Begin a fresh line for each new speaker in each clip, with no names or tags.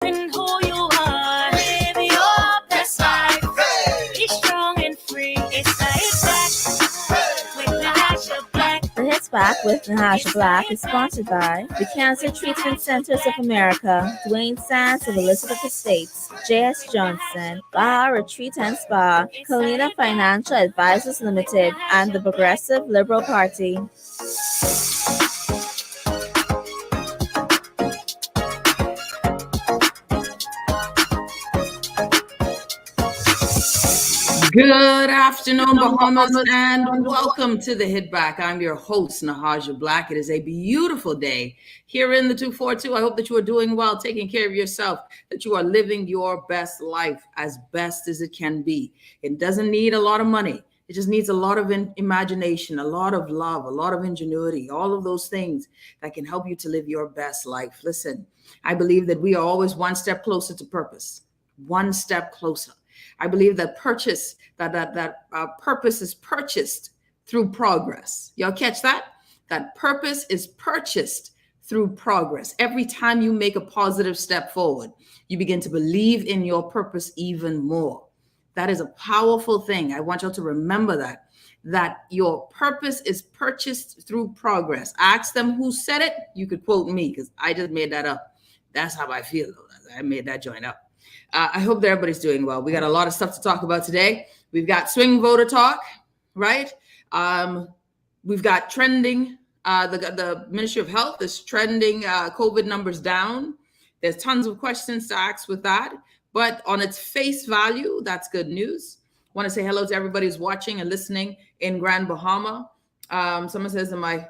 And who you are, live your best life. Be strong and free. It's the Hit Back with Nahaja Black.
The Hit Back with Nahaja Black is sponsored by the Cancer Treatment Centers of America, Dwayne Sands of Elizabeth Estates, J.S. Johnson, Baja Retreat and Spa, Kalina Financial Advisors Limited, and the Progressive Liberal Party.
Good afternoon, Bahamians, and welcome to the Hit Back. I'm your host, Nahaja Black. It is a beautiful day here in the 242. I hope that you are doing well, taking care of yourself, that you are living your best life as best as it can be. It doesn't need a lot of money. It just needs a lot of imagination, a lot of love, a lot of ingenuity, all of those things that can help you to live your best life. Listen, I believe that we are always one step closer to purpose, one step closer. I believe that purpose is purchased through progress. Y'all catch that? That purpose is purchased through progress. Every time you make a positive step forward, you begin to believe in your purpose even more. That is a powerful thing. I want y'all to remember that your purpose is purchased through progress. Ask them who said it. You could quote me because I just made that up. That's how I feel, though. I made that joint up. I hope that everybody's doing well. We got a lot of stuff to talk about today. We've got swing voter talk, right? We've got trending. The Ministry of Health is trending COVID numbers down. There's tons of questions to ask with that. But on its face value, that's good news. I want to say hello to everybody who's watching and listening in Grand Bahama. Someone says in my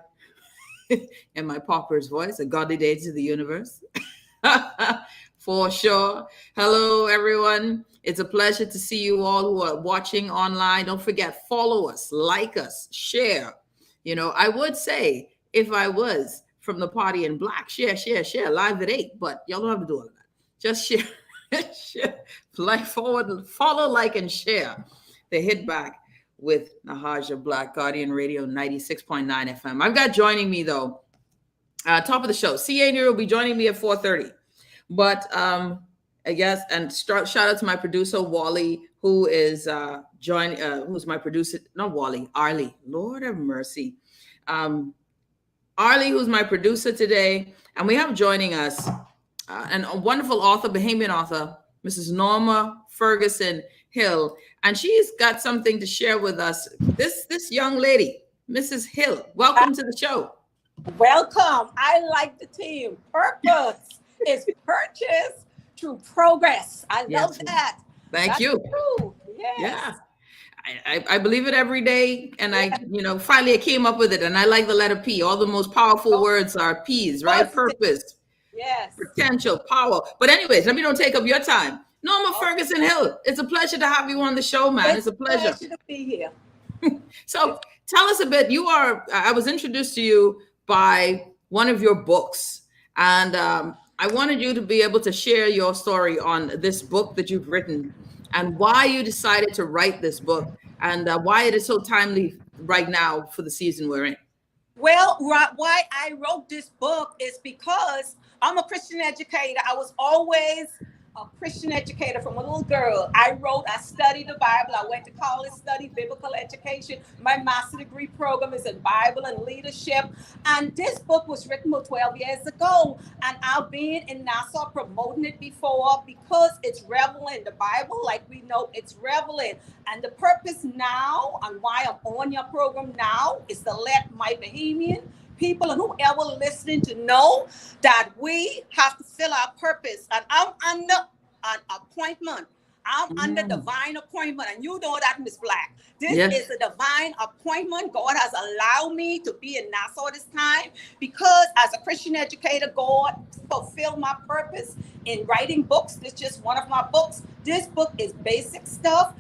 in my pauper's voice, a godly day to the universe. For sure. Hello, everyone. It's a pleasure to see you all who are watching online. Don't forget, follow us, like us, share. You know, I would say if I was from the party in black, share, live at 8, but y'all don't have to do all of that. Just share, share, like, forward, follow, like, and share the Hit Back with Nahaja Black, Guardian Radio 96.9 FM. I've got joining me, though, top of the show. CA Near will be joining me at 4:30. But I guess, and shout out to my producer, Wally, who is who's my producer, not Wally, Arlie, Lord have mercy. Arlie, who's my producer today. And we have joining us and a wonderful author, Bahamian author, Mrs. Norma Hill. And she's got something to share with us. This young lady, Mrs. Hill, welcome to the show.
Welcome. I like the team. Purpose is purchased through progress. I love that.
Thank you.
True. Yes.
Yeah. I believe it every day. And finally I came up with it. And I like the letter P. All the most powerful words are P's, right? Purpose.
Yes.
Potential, power. But anyways, let me don't take up your time. Norma Ferguson Hill, it's a pleasure to have you on the show, man. It's a pleasure
to be here.
So tell us a bit. I was introduced to you by one of your books. And I wanted you to be able to share your story on this book that you've written and why you decided to write this book and why it is so timely right now for the season we're in.
Well, why I wrote this book is because I'm a Christian educator. I was always a Christian educator from a little girl. I studied the Bible. I went to college, studied biblical education. My master degree program is in Bible and leadership. And this book was written about 12 years ago. And I've been in Nassau promoting it before because it's relevant. The Bible, like we know, it's relevant. And the purpose now and why I'm on your program now is to let my Bahamian people and whoever listening to know that we have to fill our purpose. And I'm under an appointment. I'm under divine appointment. And you know that, Miss Black. This is a divine appointment. God has allowed me to be in Nassau this time because as a Christian educator, God fulfilled my purpose in writing books. This is just one of my books. This book is basic stuff.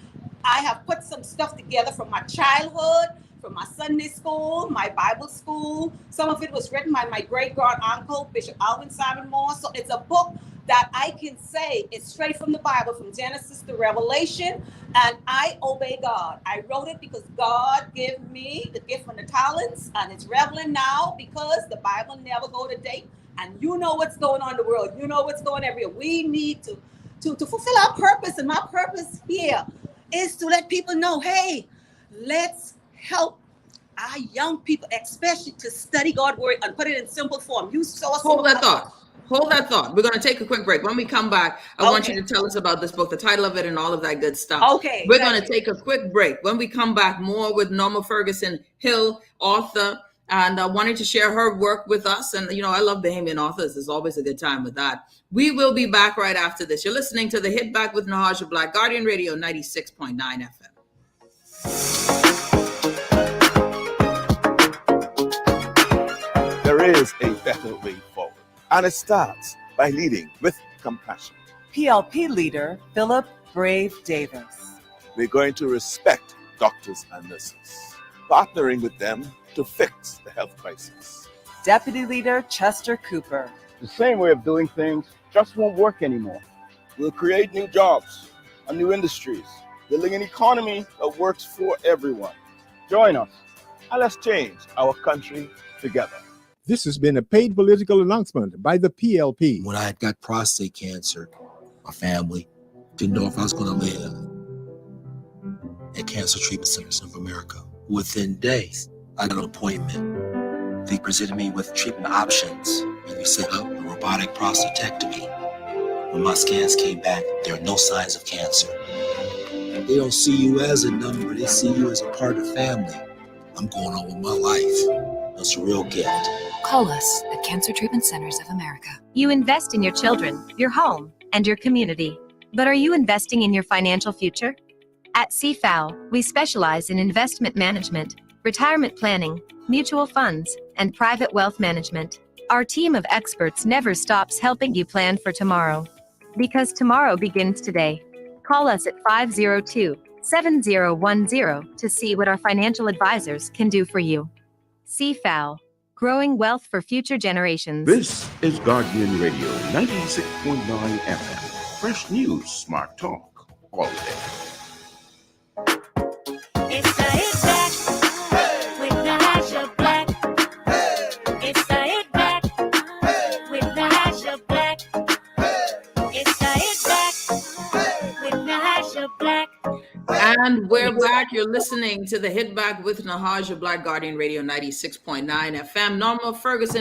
I have put some stuff together from my childhood, from my Sunday school, my Bible school. Some of it was written by my great-grand-uncle, Bishop Alvin Simon Moore. So it's a book that I can say it's straight from the Bible, from Genesis to Revelation, and I obey God. I wrote it because God gave me the gift and the talents, and it's relevant now because the Bible never go to date. and you know what's going on in the world. You know what's going everywhere. We need to fulfill our purpose, and my purpose here is to let people know, hey, let's help our young people, especially to study God's word and put it in simple form. You saw
Hold that thought. Hold that thought. We're going to take a quick break. When we come back, I want you to tell us about this book, the title of it, and all of that good stuff.
Okay.
We're going to take a quick break. When we come back, more with Norma Hill, author, and wanting to share her work with us. And, you know, I love Bahamian authors. There's always a good time with that. We will be back right after this. You're listening to the Hit Back with Nahaja Black, Guardian Radio 96.9 FM.
There is a better way forward, and it starts by leading with compassion.
PLP leader Philip Brave Davis.
We're going to respect doctors and nurses, partnering with them to fix the health crisis.
Deputy leader Chester Cooper.
The same way of doing things just won't work anymore.
We'll create new jobs and new industries, building an economy that works for everyone.
Join us.
And let's change our country together.
This has been a paid political announcement by the PLP.
When I had got prostate cancer, my family didn't know if I was going to live. At Cancer Treatment Centers of America, within days, I got an appointment. They presented me with treatment options, and we set up a robotic prostatectomy. When my scans came back, there are no signs of cancer. They don't see you as a number, they see you as a part of the family. I'm going on with my life. That's a real gift.
Call us at Cancer Treatment Centers of America. You invest in your children, your home, and your community. But are you investing in your financial future? At CFAL, we specialize in investment management, retirement planning, mutual funds, and private wealth management. Our team of experts never stops helping you plan for tomorrow. Because tomorrow begins today. Call us at 502-7010 to see what our financial advisors can do for you. CFAL, growing wealth for future generations.
This is Guardian Radio 96.9 FM. Fresh news, smart talk, all day.
It's the Hit Back with Nahaja Black. It's the Hit Back with Nahaja Black. It's the Hit Back with Nahaja Black.
And we're back. You're listening to the Hit Back with Nahaja Black, Guardian Radio 96.9 FM. Norma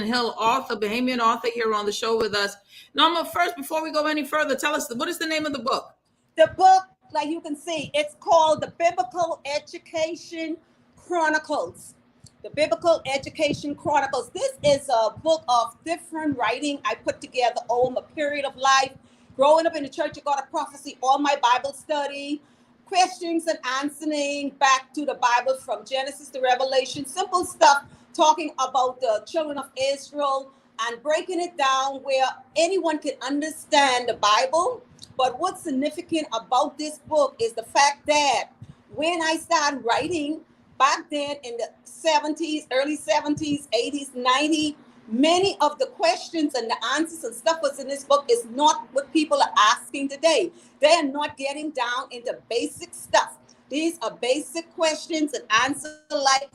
Hill, author, Bahamian author, here on the show with us. Norma, first, before we go any further, tell us, what is the name of the book?
The book, like you can see, it's called The Biblical Education Chronicles. The Biblical Education Chronicles. This is a book of different writing I put together over a period of life. Growing up in the Church of God of Prophecy, all my Bible study, questions and answering back to the Bible from Genesis to Revelation, simple stuff, talking about the children of Israel and breaking it down where anyone can understand the Bible. But what's significant about this book is the fact that when I started writing back then in the 70s, early 70s, 80s, 90s, many of the questions and the answers and stuff that's in this book is not what people are asking today. They are not getting down into basic stuff. These are basic questions and answers, like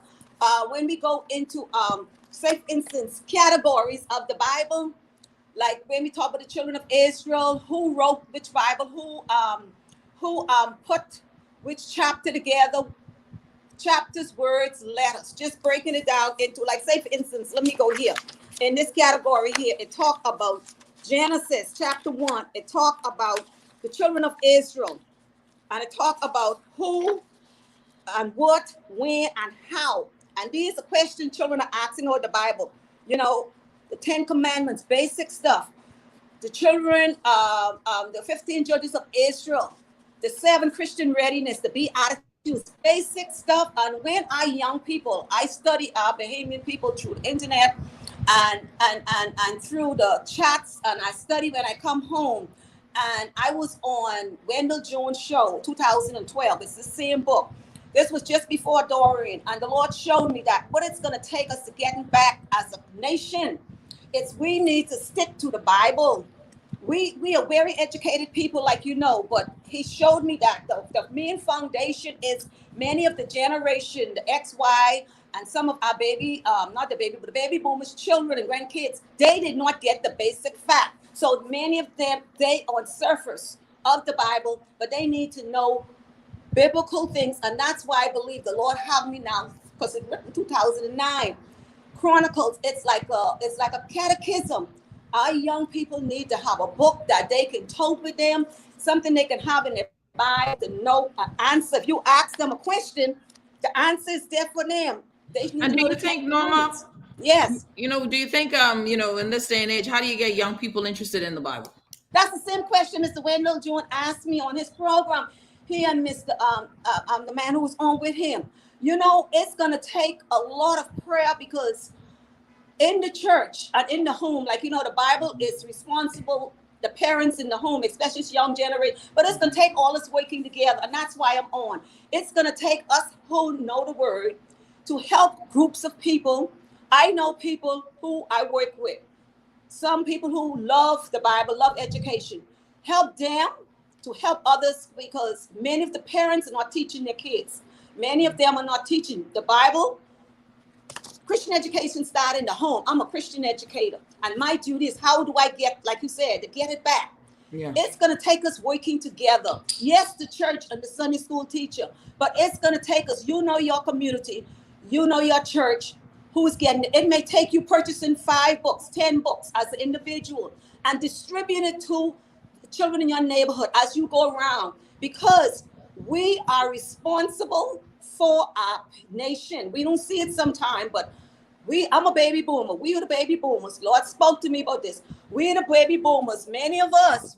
when we go into, say, for instance, categories of the Bible, like when we talk about the children of Israel, who wrote which Bible, who put which chapter together, chapters, words, letters, just breaking it down into, like, say, for instance, let me go here. In this category here, it talk about Genesis chapter 1. It talk about the children of Israel. And it talk about who and what, when, and how. And these are questions children are asking about the Bible. You know, the 10 Commandments, basic stuff. The children, the 15 judges of Israel, the 7 Christian readiness, the Beatitudes, basic stuff. And when our young people, I study our Bahamian people through the internet and through the chats, and I study when I come home. And I was on Wendell Jones' show, 2012. It's the same book. This was just before Dorian, and the Lord showed me that what it's going to take us to getting back as a nation, it's we need to stick to the Bible. We are very educated people, like you know, but he showed me that the main foundation is many of the generation, the XY, and some of our not the baby, but the baby boomers, children and grandkids, they did not get the basic fact. So many of them, they on surface of the Bible, but they need to know biblical things. And that's why I believe the Lord have me now, because it's written 2009. Chronicles, it's like a catechism. Our young people need to have a book that they can tote with them, something they can have in their Bible to know an answer. If you ask them a question, the answer is there for them. They need
And
to
do
know
you
the
think, Norma,
yes,
do you think, in this day and age, how do you get young people interested in the Bible?
that's the same question Mr. Wendell John asked me on his program. He and Mr. The man who was on with him. It's going to take a lot of prayer, because in the church and in the home, the Bible is responsible, the parents in the home, especially this young generation, but it's going to take all us working together. And that's why I'm on. It's going to take us who know the word to help groups of people. I know people who I work with, some people who love the Bible, love education, help them to help others, because many of the parents are not teaching their kids. Many of them are not teaching the Bible. Christian education started in the home. I'm a Christian educator, and my duty is, how do I get, like you said, to get it back? Yeah. It's going to take us working together. Yes, the church and the Sunday school teacher, but it's going to take us, your community, your church, who's getting it. It may take you purchasing 5 books, 10 books as an individual, and distribute it to children in your neighborhood as you go around, because we are responsible for our nation. We don't see it sometimes, but I'm a baby boomer. We are the baby boomers. Lord spoke to me about this. We are the baby boomers. Many of us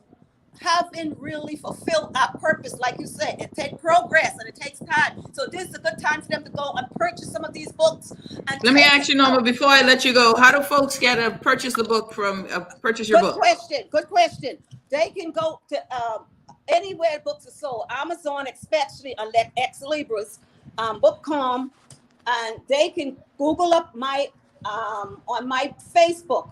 haven't really fulfilled our purpose. Like you said, it takes progress and it takes time. So this is a good time for them to go and purchase some of these books. And
let me ask you, Norma, before I let you go, how do folks get to purchase the book purchase your book?
Good question. They can go to anywhere books are sold. Amazon, especially, on Ex Libris, Bookcom, and they can Google up my on my Facebook,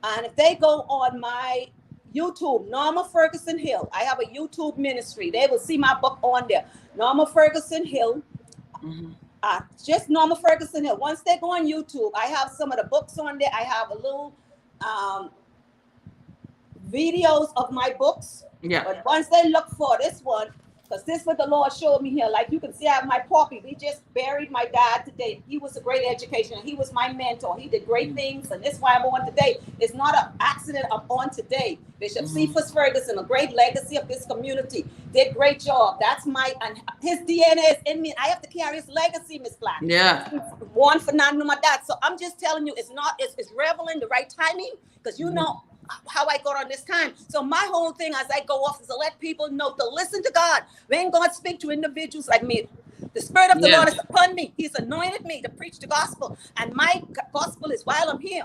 and if they go on my YouTube, Norma Ferguson Hill, I have a YouTube ministry. They will see my book on there, Norma Ferguson Hill. Just Norma Ferguson Hill. Once they go on YouTube, I have some of the books on there. I have a little videos of my books. Yeah. But once they look for this one, because this is what the Lord showed me here. Like you can see, I have my puppy. We just buried my dad today. He was a great education. He was my mentor. He did great things, and this is why I'm on today. It's not an accident I'm on today. Bishop Cephas Ferguson, a great legacy of this community, did a great job. That's and his DNA is in me. I have to carry his legacy, Miss Black. Yeah. One for none of my dad. So I'm just telling you, it's reveling the right timing, because you know how I got on this time. So my whole thing as I go off is to let people know to listen to God. When God speaks to individuals like me, the Spirit of the Lord is upon me. He's anointed me to preach the gospel. And my gospel is, while I'm here,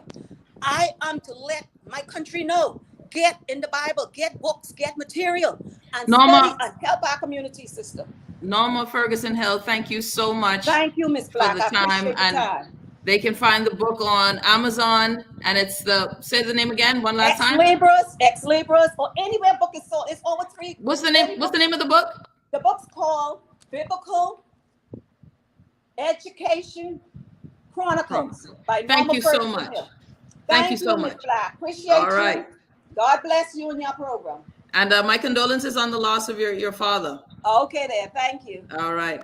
I am to let my country know, get in the Bible, get books, get material, and study and help our community system.
Norma Ferguson Hill, thank you so much.
Thank you, Miss Black.
For the time. They can find the book on Amazon, and it's say the name again one last time.
Ex Libris, or anywhere book is sold. It's over 3.
What's the name of the book?
The book's called Biblical Education Chronicles by Norma
Thank you so much. Thank you so much.
Black. Appreciate you. All right. God bless you and your program.
And my condolences on the loss of your father.
Okay, there. Thank you.
All right.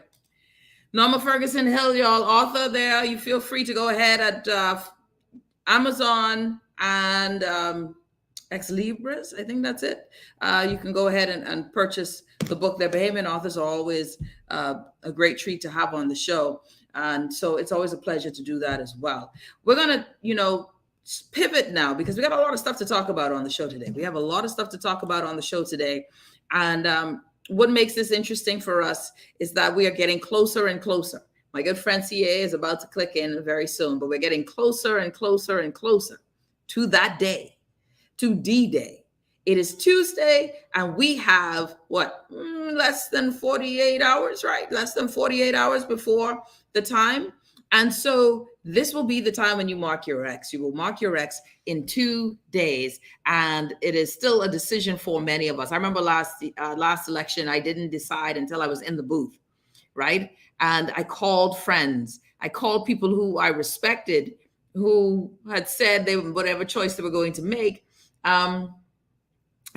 Norma Ferguson Hill, y'all, author there. You feel free to go ahead at Amazon and Ex Libris. I think that's it. You can go ahead and purchase the book. Their Bahamian authors are always a great treat to have on the show. And so it's always a pleasure to do that as well. We're going to, pivot now, because we got a lot of stuff to talk about on the show today. We have a lot of stuff to talk about on the show today. And what makes this interesting for us is that we are getting closer and closer. My good friend CA is about to click in very soon, but we're getting closer and closer and closer to that day, to D-Day. It is Tuesday, and we have, less than 48 hours, right? Less than 48 hours before the time. And so this will be the time when you mark your X. You will mark your X in 2 days. And it is still a decision for many of us. I remember last election, I didn't decide until I was in the booth, right? And I called friends. I called people who I respected, who had said they whatever choice they were going to make. And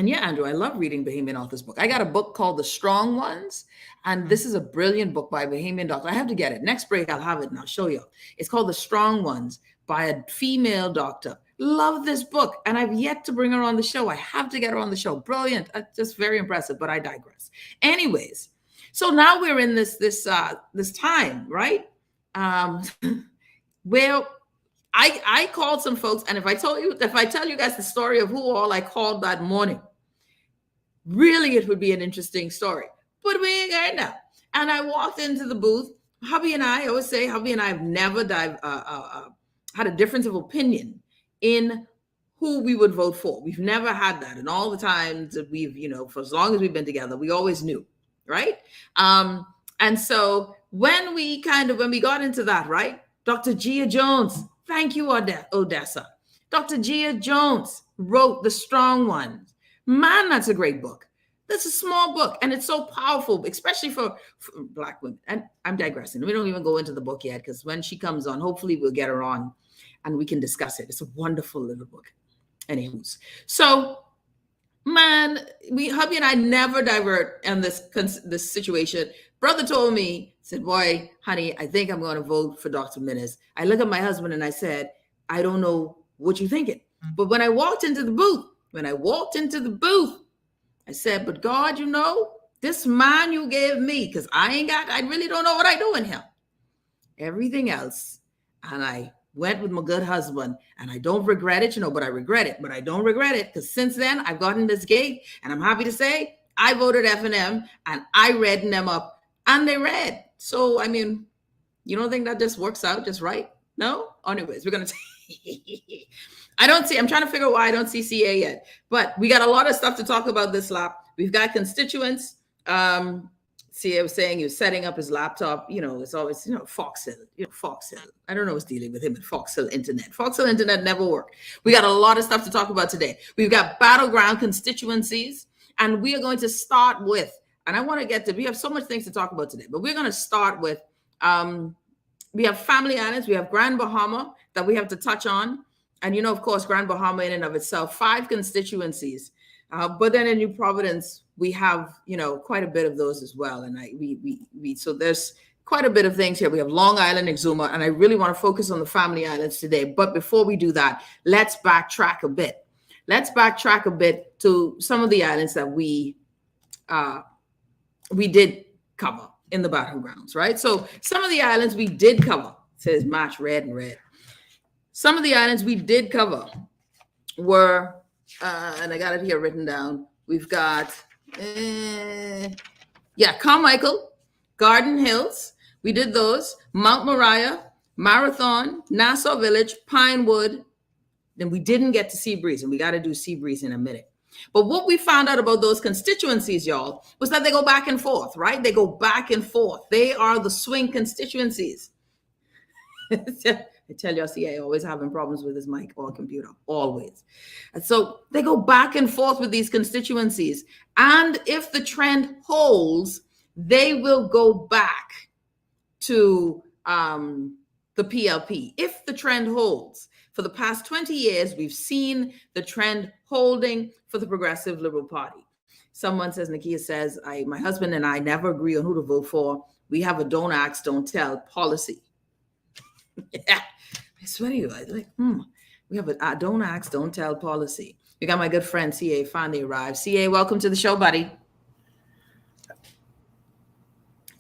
yeah, Andrew, I love reading Bahamian authors' book. I got a book called The Strong Ones, and this is a brilliant book by a Bahamian doctor. I have to get it. Next break, I'll have it and I'll show you. It's called The Strong Ones by a female doctor. Love this book, and I've yet to bring her on the show. I have to get her on the show. Brilliant, just very impressive. But I digress. Anyways, so now we're in this time, right? Where I called some folks, and if I tell you guys the story of who all I called that morning, really it would be an interesting story. But we ain't got it now. And I walked into the booth. Hubby and I always say, Hubby and I have never had a difference of opinion in who we would vote for. We've never had that. And all the times that we've, for as long as we've been together, we always knew, right? And so when we got into that, right? Dr. Gia Jones, thank you, Odessa. Dr. Gia Jones wrote The Strong Ones. Man, that's a great book. That's a small book, and it's so powerful, especially for Black women. And I'm digressing. We don't even go into the book yet, because when she comes on, hopefully we'll get her on and we can discuss it. It's a wonderful little book. Anywho's. So, man, hubby and I never divert in this situation. Brother told me, said, boy, honey, I think I'm going to vote for Dr. Minnis. I look at my husband and I said, I don't know what you're thinking. But when I walked into the booth, I said, but God, this man you gave me, because I really don't know what I do in him. Everything else. And I went with my good husband, and I don't regret it, but I regret it, but I don't regret it, because since then I've gotten this gig, and I'm happy to say I voted F&M, and I read them up, and they read. So, I mean, you don't think that just works out just right? No? Anyways, we're going to I'm trying to figure out why I don't see CA yet, but we got a lot of stuff to talk about this lap. We've got constituents. CA was saying he was setting up his laptop. It's always, Fox Hill, Fox Hill. I don't know what's dealing with him at Fox Hill Internet. Fox Hill Internet never worked. We got a lot of stuff to talk about today. We've got battleground constituencies, and we are going to start with, and I want to get to, we have so much things to talk about today, but we're going to start with, we have family islands. We have Grand Bahama that we have to touch on. And, of course, Grand Bahama in and of itself, 5 constituencies. But then in New Providence, we have, quite a bit of those as well. And so there's quite a bit of things here. We have Long Island, Exuma, and I really want to focus on the family islands today. But before we do that, let's backtrack a bit. Let's backtrack a bit to some of the islands that we did cover in the battlegrounds, right? So some of the islands we did cover, it says match red and red. Some of the islands we did cover were, and I got it here written down. We've got, Carmichael, Garden Hills. We did those. Mount Moriah, Marathon, Nassau Village, Pinewood. Then we didn't get to Seabreeze, and we got to do Seabreeze in a minute. But what we found out about those constituencies, y'all, was that they go back and forth, right? They go back and forth. They are the swing constituencies. I tell you, CA always having problems with his mic or computer, always. And so they go back and forth with these constituencies. And if the trend holds, they will go back to the PLP. If the trend holds. For the past 20 years, we've seen the trend holding for the Progressive Liberal Party. Someone says, Nakia says, my husband and I never agree on who to vote for. We have a don't ask, don't tell policy. Yeah, I swear to you, we have a don't ask, don't tell policy. We got my good friend CA finally arrived. CA, welcome to the show, buddy.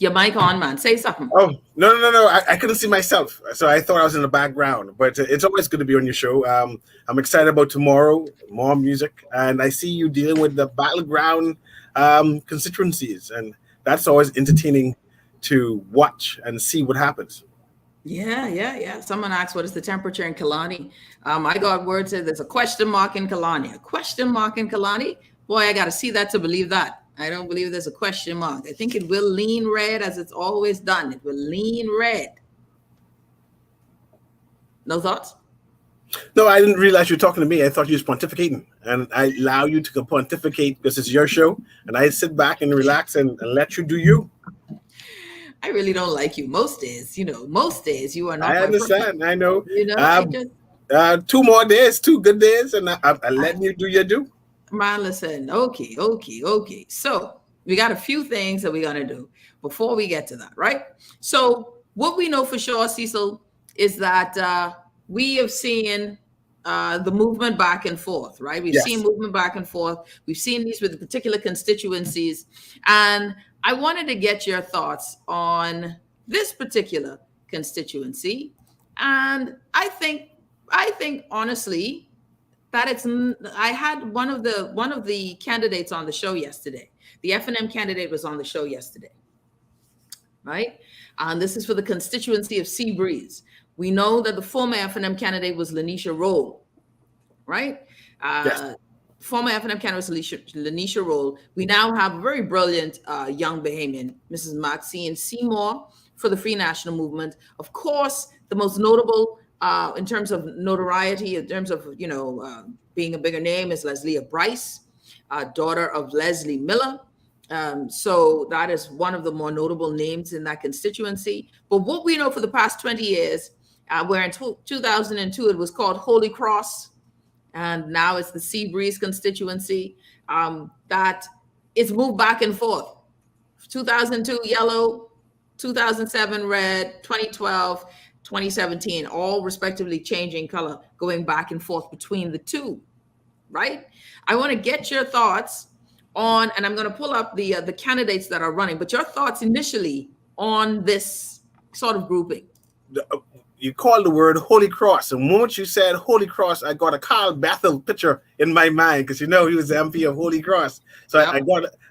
Your mic on, man. Say something.
Oh, no. I couldn't see myself, so I thought I was in the background. But it's always good to be on your show. I'm excited about tomorrow, more music, and I see you dealing with the battleground constituencies, and that's always entertaining to watch and see what happens.
Yeah. Someone asked, what is the temperature in Kalani? I got word said there's a question mark in Kalani. A question mark in Kalani? Boy, I got to see that to believe that. I don't believe there's a question mark. I think it will lean red as it's always done. It will lean red. No thoughts?
No, I didn't realize you were talking to me. I thought you was pontificating. And I allow you to pontificate because it's your show. And I sit back and relax and let you do you.
I really don't like you most days. Most days you are not
I
my person.
understand. I know.
I just
2 more days, and I'm letting you do your do.
man, listen. Okay. So we got a few things that we're gonna do before we get to that, right? So what we know for sure, Cecil, is that we have seen the movement back and forth, right? We've seen
Yes.
movement back and forth. We've seen these with particular constituencies, and I wanted to get your thoughts on this particular constituency. And I think honestly that I had one of the candidates on the show yesterday. The F&M candidate was on the show yesterday, right? And this is for the constituency of Sea Breeze. We know that the former F&M candidate was Lanisha Roll, right?
Yes.
Former F&M candidate was Lanisha Roll. We now have a very brilliant young Bahamian, Mrs. Maxine Seymour, for the Free National Movement. Of course, the most notable in terms of notoriety, in terms of being a bigger name, is Leslie Bryce, daughter of Leslie Miller. So that is one of the more notable names in that constituency. But what we know for the past 20 years, where in 2002 it was called Holy Cross, and now it's the Sea Breeze constituency, that it's moved back and forth. 2002 yellow, 2007 red, 2012, 2017, all respectively changing color, going back and forth between the two, right? I want to get your thoughts on, and I'm going to pull up the candidates that are running, but your thoughts initially on this sort of grouping.
You called the word Holy Cross, and once you said Holy Cross, I got a Carl Bethel picture in my mind, because he was the MP of Holy Cross. So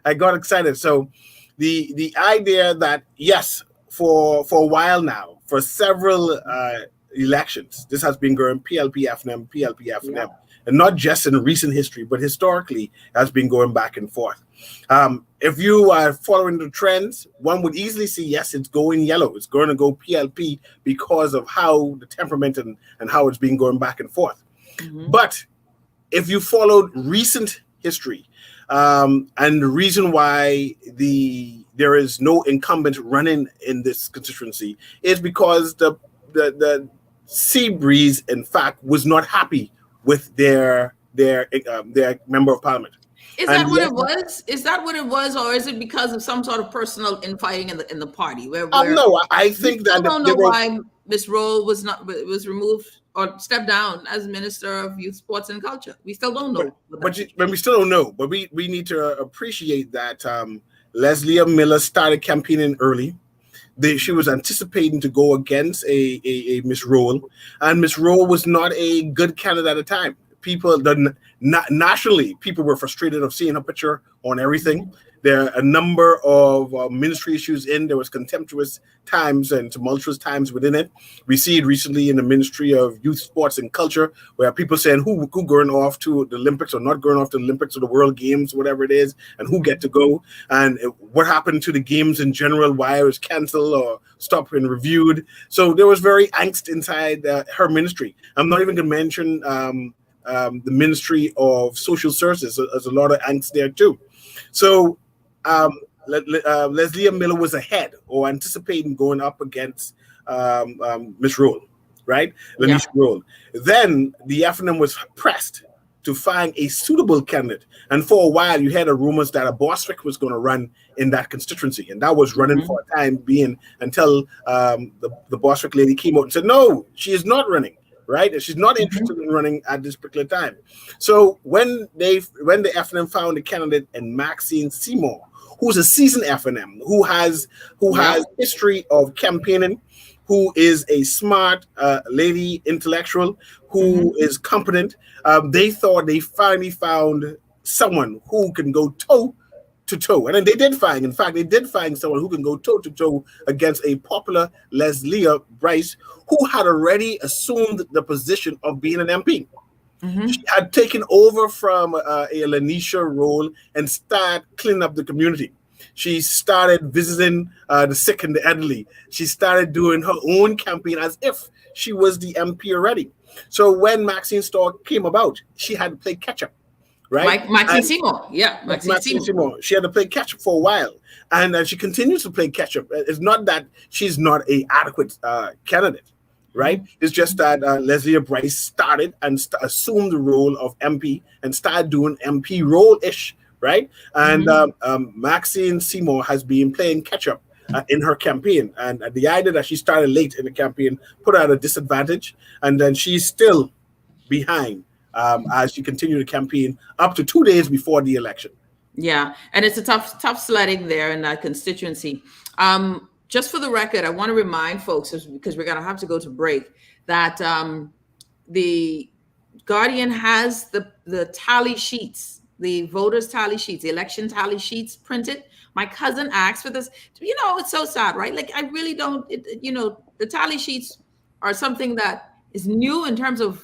I got excited. So the idea that, yes, for a while now, for several elections, this has been going PLP FNM, PLP FNM. Yeah. And not just in recent history, but historically has been going back and forth. If you are following the trends, one would easily see, yes, it's going yellow. It's going to go PLP because of how the temperament and how it's been going back and forth. Mm-hmm. But if you followed recent history, and the reason why there is no incumbent running in this constituency is because the Sea Breeze, in fact, was not happy with their member of parliament.
Is that what it was? Is that what it was, or is it because of some sort of personal infighting in the party? Where
no, I think that
I don't know why Miss Roll was removed or stepped down as Minister of Youth, Sports, and Culture. We still don't know.
But we still don't know. But we need to appreciate that Leslie Miller started campaigning early. She was anticipating to go against a Miss Roll, and Miss Roll was not a good candidate at the time. Nationally, people were frustrated of seeing her picture on everything. There are a number of ministry issues there was contemptuous times and tumultuous times within it. We see it recently in the Ministry of Youth, Sports, and Culture, where people saying who going off to the Olympics or not going off to the Olympics or the World Games, whatever it is, and who get to go, and what happened to the games in general, why it was canceled or stopped and reviewed. So there was very angst inside her ministry. I'm not even going to mention the Ministry of Social Services. There's a lot of angst there too. So Leslie Miller was ahead or anticipating going up against Miss Roll, right? Lanisha Roll. Then the FNM was pressed to find a suitable candidate. And for a while, you had rumors that a Bostwick was going to run in that constituency. And that was running for a time being until the Bostwick lady came out and said, no, she is not running. Right, she's not interested in running at this particular time. So when the FNM found a candidate in Maxine Seymour, who's a seasoned FNM, who has history of campaigning, who is a smart lady, intellectual, who is competent, they thought they finally found someone who can go toe to toe. And then they did find someone who can go toe to toe against a popular Leslie Bryce, who had already assumed the position of being an MP. Mm-hmm. She had taken over from a Lanisha Roll and started cleaning up the community. She started visiting the sick and the elderly. She started doing her own campaign as if she was the MP already. So when Maxine Storr came about, she had to play catch up. right?
Maxine Seymour. Yeah, Maxine
Maxine
Seymour.
Seymour. She had to play catch up for a while, and she continues to play catch up. It's not that she's not a adequate candidate, right? It's just that Leslie Bryce started and assumed the role of MP and started doing MP role-ish, right? And Maxine Seymour has been playing catch up in her campaign, and the idea that she started late in the campaign put her at a disadvantage, and then she's still behind as she continued to campaign up to 2 days before the election.
Yeah, and it's a tough sledding there in that constituency. Just for the record, I want to remind folks, because we're going to have to go to break, that the Guardian has the tally sheets, the voters' tally sheets, the election tally sheets printed. My cousin asked for this. It's so sad, right? Like, I really don't, the tally sheets are something that is new in terms of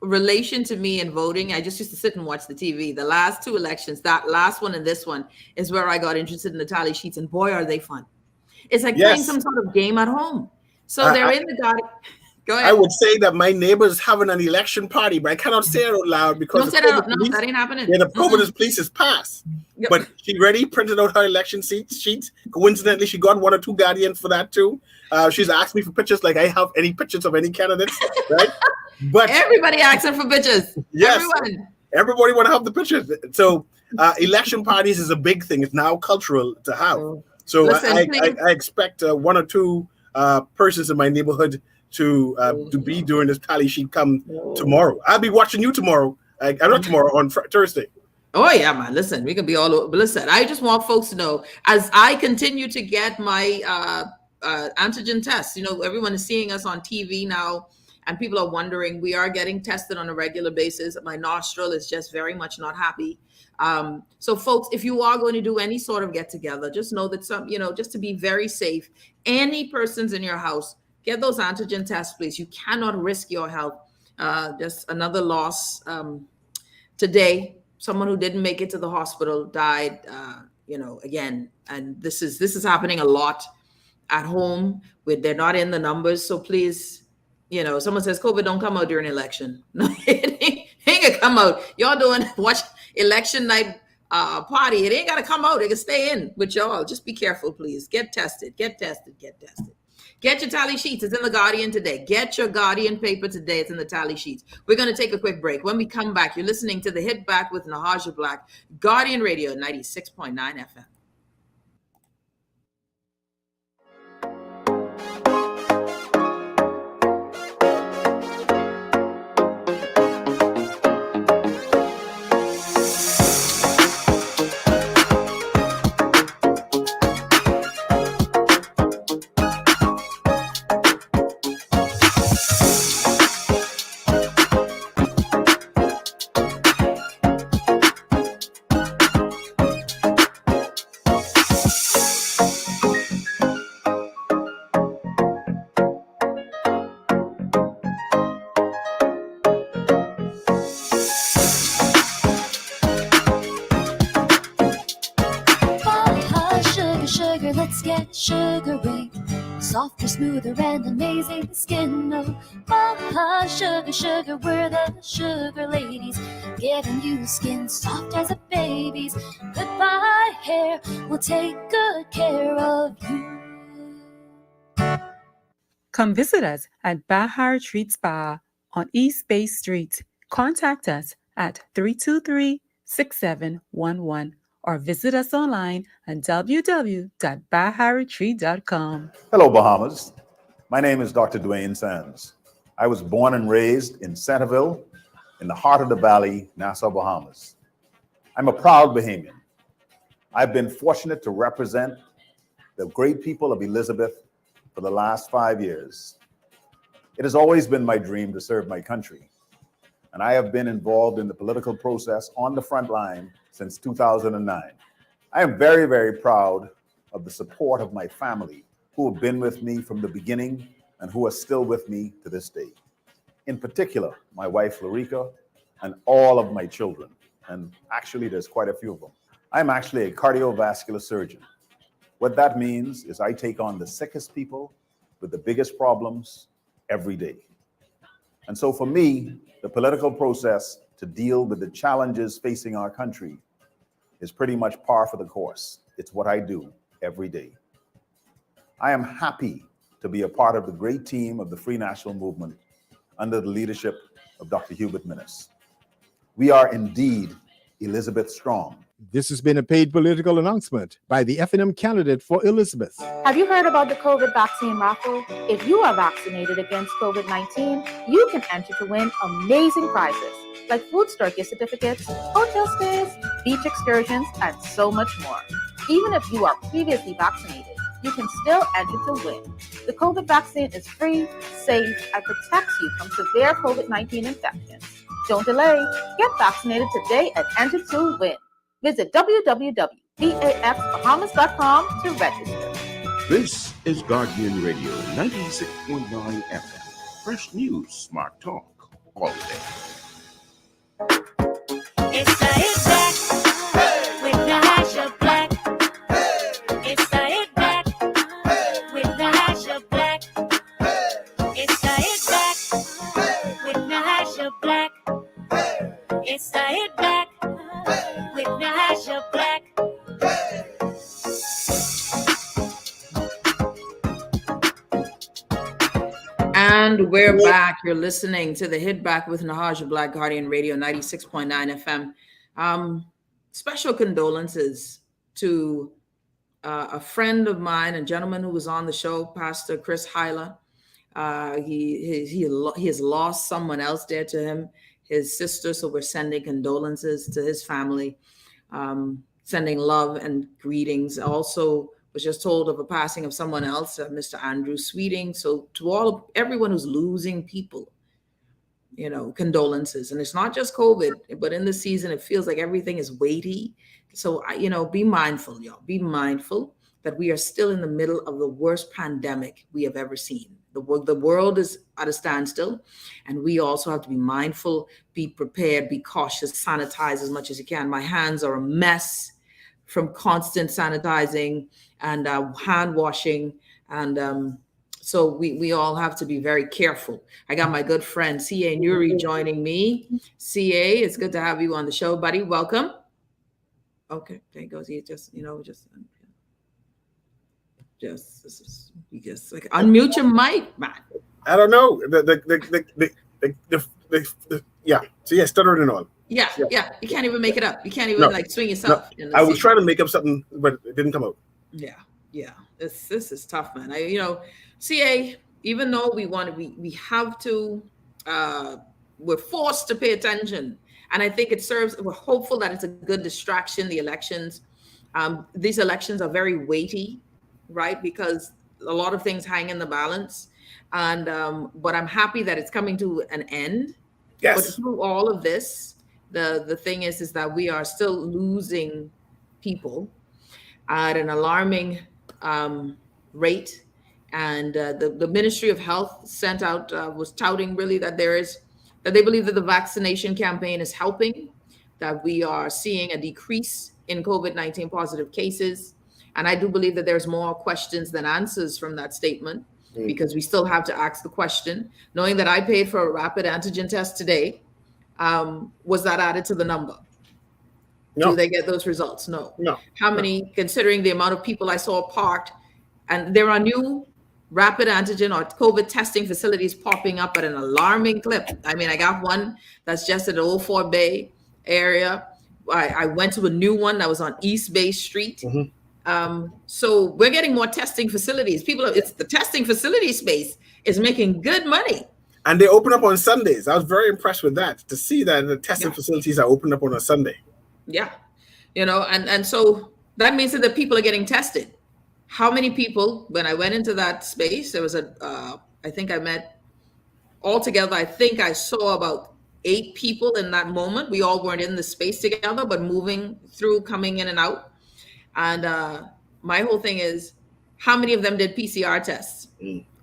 relation to me and voting. I just used to sit and watch the TV. The last two elections, that last one and this one, is where I got interested in the tally sheets, and boy, are they fun. It's like playing some sort of game at home. So they're in the Guardian. Go ahead.
I would say that my neighbor's having an election party, but I cannot say it out loud because
that ain't happening.
Yeah, the Providence police is passed. Yep. But she already printed out her election sheets. Coincidentally, she got 1 or 2 Guardians for that too. She's asked me for pictures, like I have any pictures of any candidates, right? But
everybody asking for pictures.
Yes, everybody want to have the pictures. So election parties is a big thing. It's now cultural to have. So listen, I expect 1 or 2 persons in my neighborhood to be doing this tally sheet come tomorrow. I'll be watching you tomorrow. I'm not tomorrow, on Thursday.
Oh yeah, man. Listen, we can be all over. But listen, I just want folks to know, as I continue to get my antigen tests, everyone is seeing us on TV now, and people are wondering, we are getting tested on a regular basis. My nostril is just very much not happy. So folks, if you are going to do any sort of get together, just know that just to be very safe, any persons in your house, get those antigen tests, please. You cannot risk your health. Just another loss today. Someone who didn't make it to the hospital died, again. And this is happening a lot at home where they're not in the numbers. So please, someone says COVID don't come out during election. No, it ain't gonna come out. Y'all watch election night party. It ain't gotta come out. It can stay in with y'all. Just be careful, please. Get tested. Get tested. Get your tally sheets. It's in the Guardian today. Get your Guardian paper today. It's in the tally sheets. We're going to take a quick break. When we come back, you're listening to The Hit Back with Nahaja Black, Guardian Radio 96.9 FM.
Let's get sugary, softer, smoother, and amazing skin. Oh, sugar, we're the sugar ladies, giving you skin soft as a baby's. Goodbye hair, we'll take good care of you.
Come visit us at Bahar Treat Spa on East Bay Street. Contact us at 323-6711. or visit us online at www.baharetreat.com.
Hello, Bahamas. My name is Dr. Dwayne Sands. I was born and raised in Centerville, in the heart of the valley, Nassau, Bahamas. I'm a proud Bahamian. I've been fortunate to represent the great people of Elizabeth for the last 5 years. It has always been my dream to serve my country, and I have been involved in the political process on the front line since 2009. I am very, very proud of the support of my family, who have been with me from the beginning and who are still with me to this day. In particular, my wife, Larica, and all of my children. And actually, there's quite a few of them. I'm actually a cardiovascular surgeon. What that means is I take on the sickest people with the biggest problems every day. And so for me, the political process to deal with the challenges facing our country is pretty much par for the course. It's what I do every day. I am happy to be a part of the great team of the Free National Movement under the leadership of Dr. Hubert Minnis. We are indeed Elizabeth Strong.
This has been a paid political announcement by the FNM candidate for Elizabeth.
Have you heard about the COVID vaccine raffle? If you are vaccinated against COVID-19, you can enter to win amazing prizes like food store gift certificates, hotel stays, beach excursions, and so much more. Even if you are previously vaccinated, you can still enter to win. The COVID vaccine is free, safe, and protects you from severe COVID-19 infections. Don't delay. Get vaccinated today and enter to win. Visit www.vaxbahamas.com to register.
This is Guardian Radio 96.9 FM. Fresh news, smart talk, all day.
It's the Hit Back with Nahaja Black. It's the Hit Back with Nahaja Black. It's the Hit Back with Nahaja Black. It's the Hit Back with Nahaja Black.
And we're back. You're listening to the Hit Back with Nahaja Black, Guardian Radio 96.9 FM. Special condolences to a friend of mine, a gentleman who was on the show, Pastor Chris Hyla. He has lost someone else dear to him, his sister. So we're sending condolences to his family, sending love and greetings. Also, was just told of a passing of someone else, Mr. Andrew Sweeting. So to everyone who's losing people, condolences. And it's not just COVID, but in this season, it feels like everything is weighty. So, be mindful, y'all. Be mindful that we are still in the middle of the worst pandemic we have ever seen. The world is at a standstill, and we also have to be mindful, be prepared, be cautious, sanitize as much as you can. My hands are a mess from constant sanitizing and hand washing. And so we all have to be very careful. I got my good friend, C.A. Nuri, joining me. C.A., it's good to have you on the show, buddy. Welcome. Okay, there he goes. He just like unmute your mic, man.
I don't know. Yeah. So yeah, stuttering on.
Yeah. You can't even make it up. You can't even swing yourself.
No. I was trying to make up something, but it didn't come out.
Yeah. This is tough, man. CA, even though we have to, we're forced to pay attention. And I think we're hopeful that it's a good distraction, the elections. These elections are very weighty, right? Because a lot of things hang in the balance. And but I'm happy that it's coming to an end.
Yes.
But through all of this, the thing is that we are still losing people at an alarming rate. And the Ministry of Health sent out, was touting really that they believe that the vaccination campaign is helping, that we are seeing a decrease in COVID-19 positive cases. And I do believe that there's more questions than answers from that statement, because we still have to ask the question, knowing that I paid for a rapid antigen test today, was that added to the number?
No.
Do they get those results? No. How many, considering the amount of people I saw parked, and there are new rapid antigen or COVID testing facilities popping up at an alarming clip. I mean, I got one that's just in the Old Fort Bay area. I went to a new one that was on East Bay Street.
Mm-hmm.
So we're getting more testing facilities. It's the testing facility space is making good money.
And they open up on Sundays. I was very impressed with that, to see that the testing facilities are opened up on a Sunday.
Yeah. And so that means that the people are getting tested. How many people, when I went into that space, there was I think I met altogether, I think I saw about 8 people in that moment. We all weren't in the space together, but moving through, coming in and out. And my whole thing is, how many of them did PCR tests?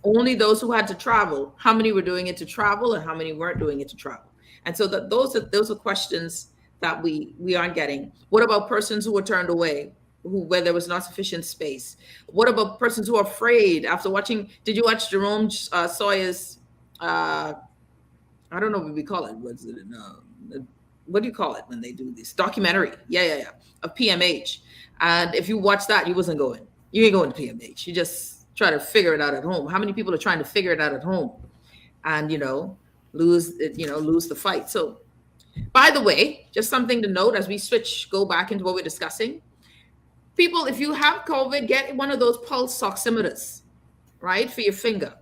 Only those who had to travel. How many were doing it to travel, and how many weren't doing it to travel? And so those are questions that we aren't getting. What about persons who were turned away, where there was not sufficient space? What about persons who are afraid after watching? Did you watch Jerome Sawyer's? I don't know what we call it. What's it? what do you call it when they do this documentary? Yeah, of PMH. And if you watch that, you wasn't going. You ain't going to PMH. You just try to figure it out at home. How many people are trying to figure it out at home, and lose the fight? So, by the way, just something to note as we go back into what we're discussing. People, if you have COVID, get one of those pulse oximeters, right, for your finger.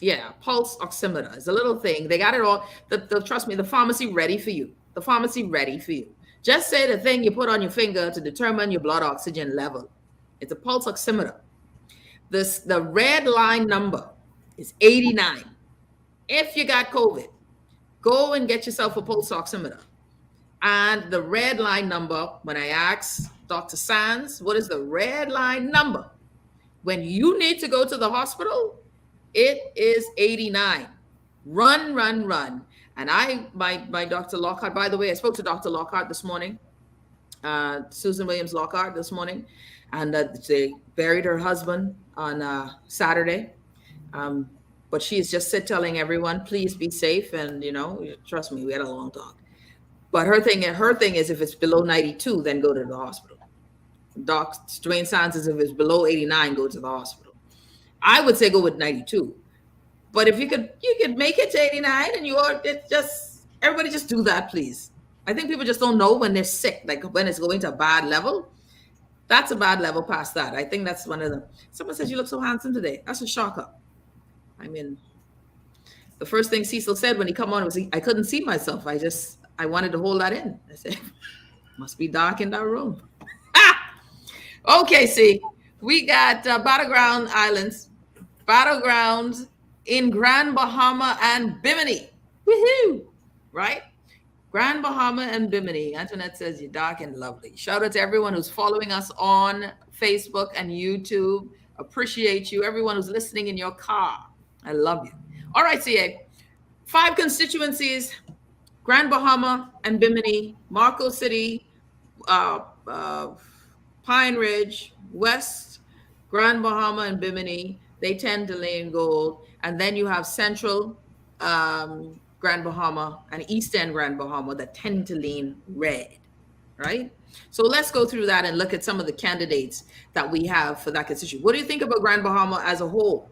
Yeah, pulse oximeter is a little thing. They got it all. Trust me, the pharmacy ready for you. The pharmacy ready for you. Just say the thing you put on your finger to determine your blood oxygen level. It's a pulse oximeter. The red line number is 89. If you got COVID, go and get yourself a pulse oximeter. And the red line number, when I asked Dr. Sands, what is the red line number? When you need to go to the hospital, it is 89. Run. And my Dr. Lockhart, by the way, I spoke to Dr. Lockhart this morning, Susan Williams Lockhart this morning, and they buried her husband on Saturday. But she's just telling everyone, please be safe. And, trust me, we had a long talk. But her thing is if it's below 92, then go to the hospital. Doc Dwayne Sands is if it's below 89, go to the hospital. I would say go with 92. But if you could make it to 89 and everybody just do that, please. I think people just don't know when they're sick, like when it's going to a bad level. That's a bad level past that. I think that's one of them. Someone says, you look so handsome today. That's a shocker. I mean, the first thing Cecil said when he come on was, I couldn't see myself. I wanted to hold that in. I said, must be dark in that room. Okay, see, we got Battleground Islands, Battlegrounds in Grand Bahama and Bimini. Woohoo! Right? Grand Bahama and Bimini. Antoinette says you're dark and lovely. Shout out to everyone who's following us on Facebook and YouTube. Appreciate you. Everyone who's listening in your car. I love you. All right, CA. 5 constituencies, Grand Bahama and Bimini, Marco City, Pine Ridge, West, Grand Bahama and Bimini. They tend to lay in gold. And then you have Central Grand Bahama and East End Grand Bahama that tend to lean red, right? So let's go through that and look at some of the candidates that we have for that constituency. What do you think about Grand Bahama as a whole,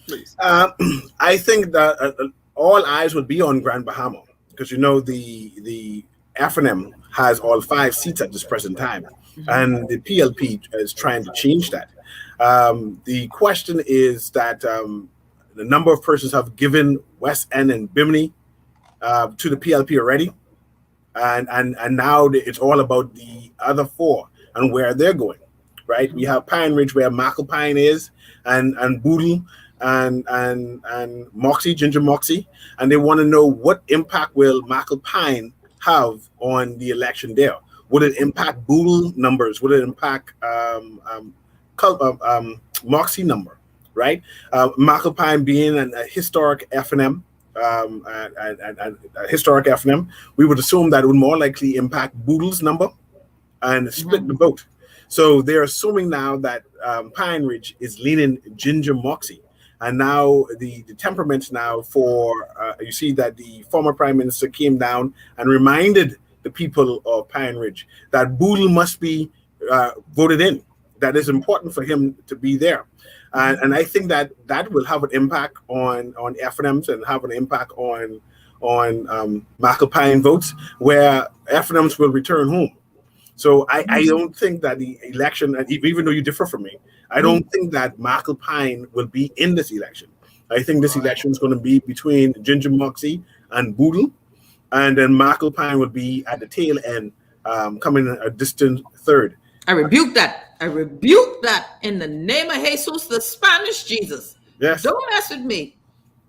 please?
I think that all eyes would be on Grand Bahama because, the FNM has all 5 seats at this present time, and the PLP is trying to change that. The question is that the number of persons have given West End and Bimini to the PLP already, and now it's all about the other 4 and where they're going, right? We have Pine Ridge where McAlpine is, and Boodle and Moxie, Ginger Moxie, and they want to know what impact will McAlpine have on the election there. Would it impact Boodle numbers? Would it impact Moxie number, right? McAlpine being a historic FNM, historic FNM, we would assume that it would more likely impact Boodle's number and split the vote. So they're assuming now that Pine Ridge is leaning Ginger Moxie. And now the temperaments now for, you see that the former Prime Minister came down and reminded the people of Pine Ridge that Boodle must be voted in. That is important for him to be there. And I think that will have an impact on FNMs and have an impact on McAlpine votes, where FNMs will return home. So I don't think that the election, even though you differ from me, I don't think that McAlpine will be in this election. I think this election is going to be between Ginger Moxie and Boodle, and then McAlpine will be at the tail end, coming a distant third.
I rebuke that. I rebuke that in the name of Jesus, the Spanish Jesus.
Yes.
Don't mess with me.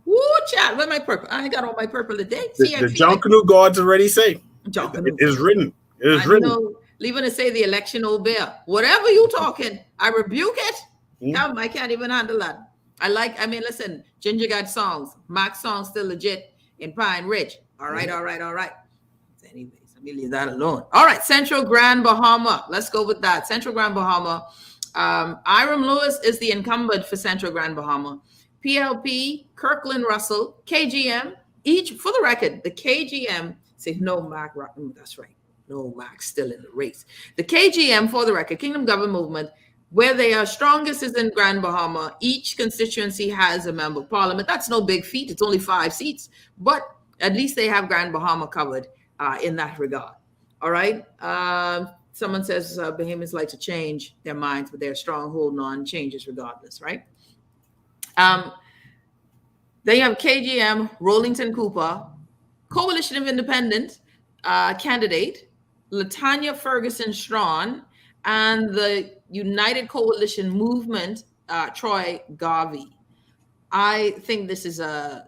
Woo, child. Where's my purple? I ain't got all my purple today.
The John Canoe gods already say. It is written. It is written.
Leaving to say the election old bear. Whatever you talking, I rebuke it. I can't even handle that. Listen, Ginger got songs. Mac's song's still legit in Pine Ridge. All right. Anyways, let me leave that alone. All right, Central Grand Bahama. Let's go with that. Central Grand Bahama. Iram Lewis is the incumbent for Central Grand Bahama. PLP, Kirkland Russell, KGM, each, for the record, the KGM Say no Mac. That's right. No Mac still in the race. The KGM, for the record, Kingdom Government Movement, where they are strongest is in Grand Bahama. Each constituency has a member of parliament. That's no big feat. It's only 5 seats, but at least they have Grand Bahama covered in that regard. All right. Someone says Bahamians like to change their minds, but they're strong holding on changes regardless, right? Then you have KGM, Rollington Cooper, Coalition of Independent candidate, Latanya Ferguson Strawn, and the United Coalition Movement, Troy Garvey. I think this is I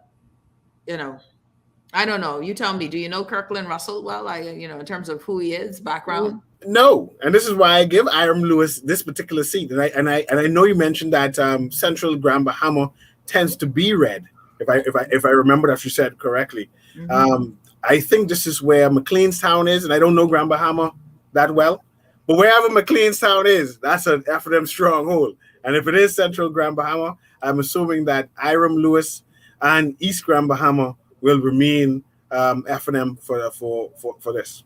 don't know. You tell me. Do you know Kirkland Russell well? In terms of who he is, background.
No, and this is why I give Hiram Lewis this particular seat. And I know you mentioned that Central Grand Bahama tends to be red. If I remember that you said correctly. Mm-hmm. I think this is where McLeanstown is, and I don't know Grand Bahama that well. But wherever McLeanstown is, that's an F&M stronghold. And if it is Central Grand Bahama, I'm assuming that Hiram Lewis and East Grand Bahama will remain F&M for this.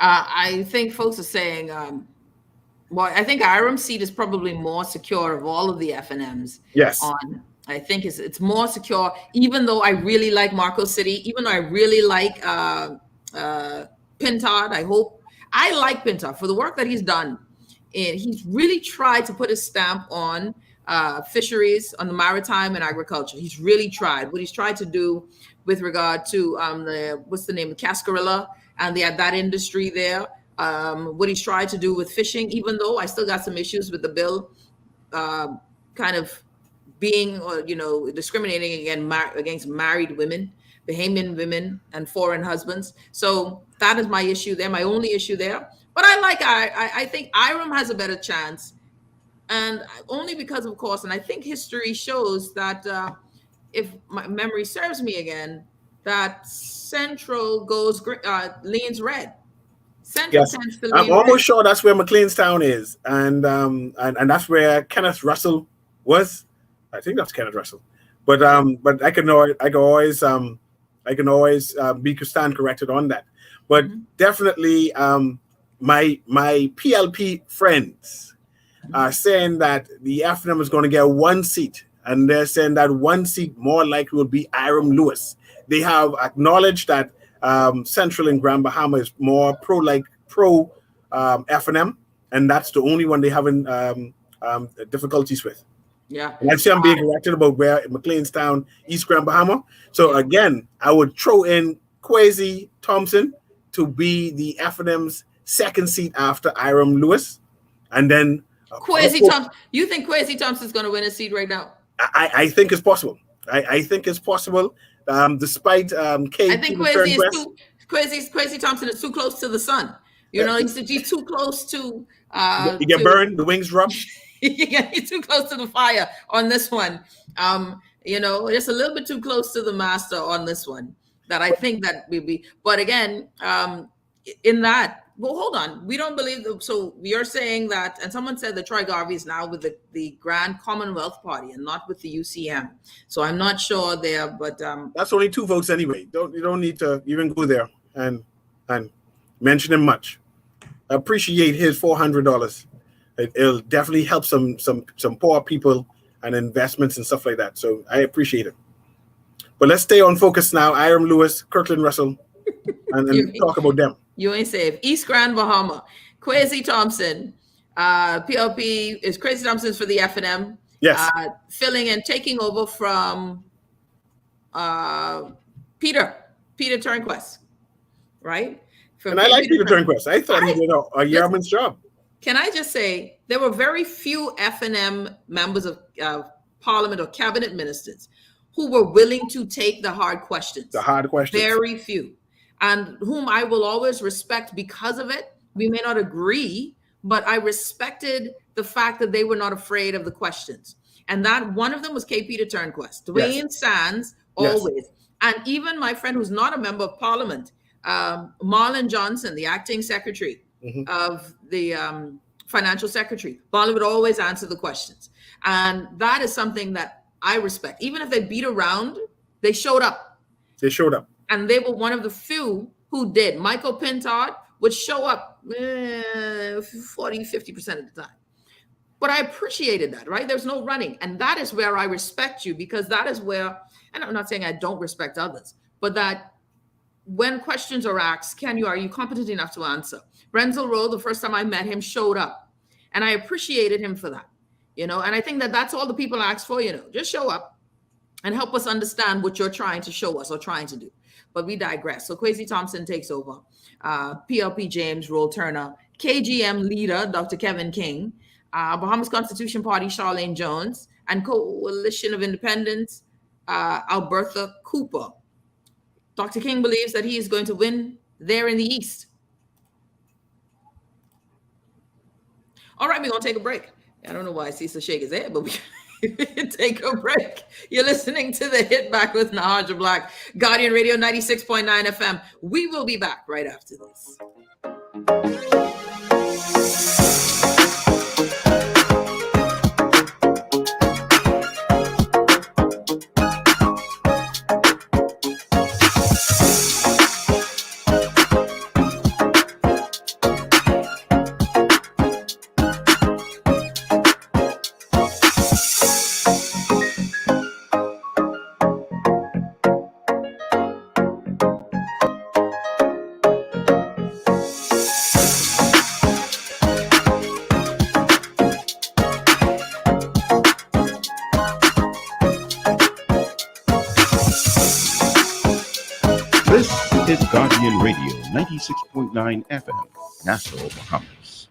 I think folks are saying, I think Hiram's seat is probably more secure of all of the F&Ms.
Yes.
I think it's more secure, even though I really like Marco City, even though I really like Pintard. I like Pintard for the work that he's done. And he's really tried to put a stamp on fisheries, on the maritime and agriculture. He's really tried. What he's tried to do with regard to the Cascarilla and that industry there. What he's tried to do with fishing, even though I still got some issues with the bill kind of being, discriminating against married women, Bahamian women, and foreign husbands. So that is my issue there, my only issue there. But I think Hiram has a better chance, and only because, of course, and I think history shows that if my memory serves me again, that Central leans red. Central tends to lean
I'm almost
red.
sure that's where McLeanstown is, and that's where Kenneth Russell was. I think that's Kenneth Russell, but I can always be stand corrected on that. But definitely, my PLP friends are saying that the F&M is going to get 1 seat, and they're saying that 1 seat more likely will be Hiram Lewis. They have acknowledged that Central and Grand Bahama is more pro F&M, and that's the only one they having difficulties with.
Yeah.
And I see I'm being corrected about where McLeanstown, East Grand Bahama. So again, I would throw in Kwesi Thompson to be the F&M's second seat after Hiram Lewis. And then
Kwesi Thompson. You think Kwesi Thompson's going to win a seat right now?
I think it's possible. I think it's possible. Despite
I think Kwesi Thompson is too close to the sun. He's too close to
you get burned, the wings drop.
He's too close to the fire on this one. Just a little bit too close to the master on this one. That I think that we be. But again, in that, well, hold on. We don't believe. So you're saying that, and someone said that Troy Garvey is now with the Grand Commonwealth Party and not with the UCM. So I'm not sure there, but
that's only 2 votes anyway. You don't need to even go there and mention him much. Appreciate his $400. It'll definitely help some poor people and investments and stuff like that. So I appreciate it. But let's stay on focus now. Hiram Lewis, Kirkland Russell, and talk about them.
You ain't safe. East Grand Bahama, Kwesi Thompson, PLP is Kwesi Thompson's for the F&M.
Yes.
Filling and taking over from Peter Turnquest, right?
And I like Peter Turnquest. I thought he did a yeoman's job.
Can I just say, there were very few F&M members of parliament or cabinet ministers who were willing to take the hard questions.
The hard questions.
Very few. And whom I will always respect because of it. We may not agree, but I respected the fact that they were not afraid of the questions. And that one of them was K. Peter Turnquest. Dwayne Sands, always. Yes. And even my friend who's not a member of parliament, Marlon Johnson, the acting secretary of the financial secretary. Marlon would always answer the questions. And that is something that I respect. Even if they beat around, they showed up.
They showed up.
And they were one of the few who did. Michael Pintard would show up 40-50% of the time. But I appreciated that, right? There's no running. And that is where I respect you, because that is where, and I'm not saying I don't respect others, but that when questions are asked, are you competent enough to answer? Renzel Rowe, the first time I met him, showed up. And I appreciated him for that, and I think that that's all the people ask for, just show up and help us understand what you're trying to show us or trying to do. But we digress. So Kwesi Thompson takes over. PLP James, Roll Turner, KGM leader, Dr. Kevin King, Bahamas Constitution Party, Charlene Jones, and Coalition of Independents, Albertha Cooper. Dr. King believes that he is going to win there in the East. All right, we're going to take a break. I don't know why Cecil shake his head, but we can take a break. You're listening to The Hit Back with Nahaja Black, Guardian Radio 96.9 FM. We will be back right after this.
This is Guardian Radio 96.9 FM, Nassau, Bahamas.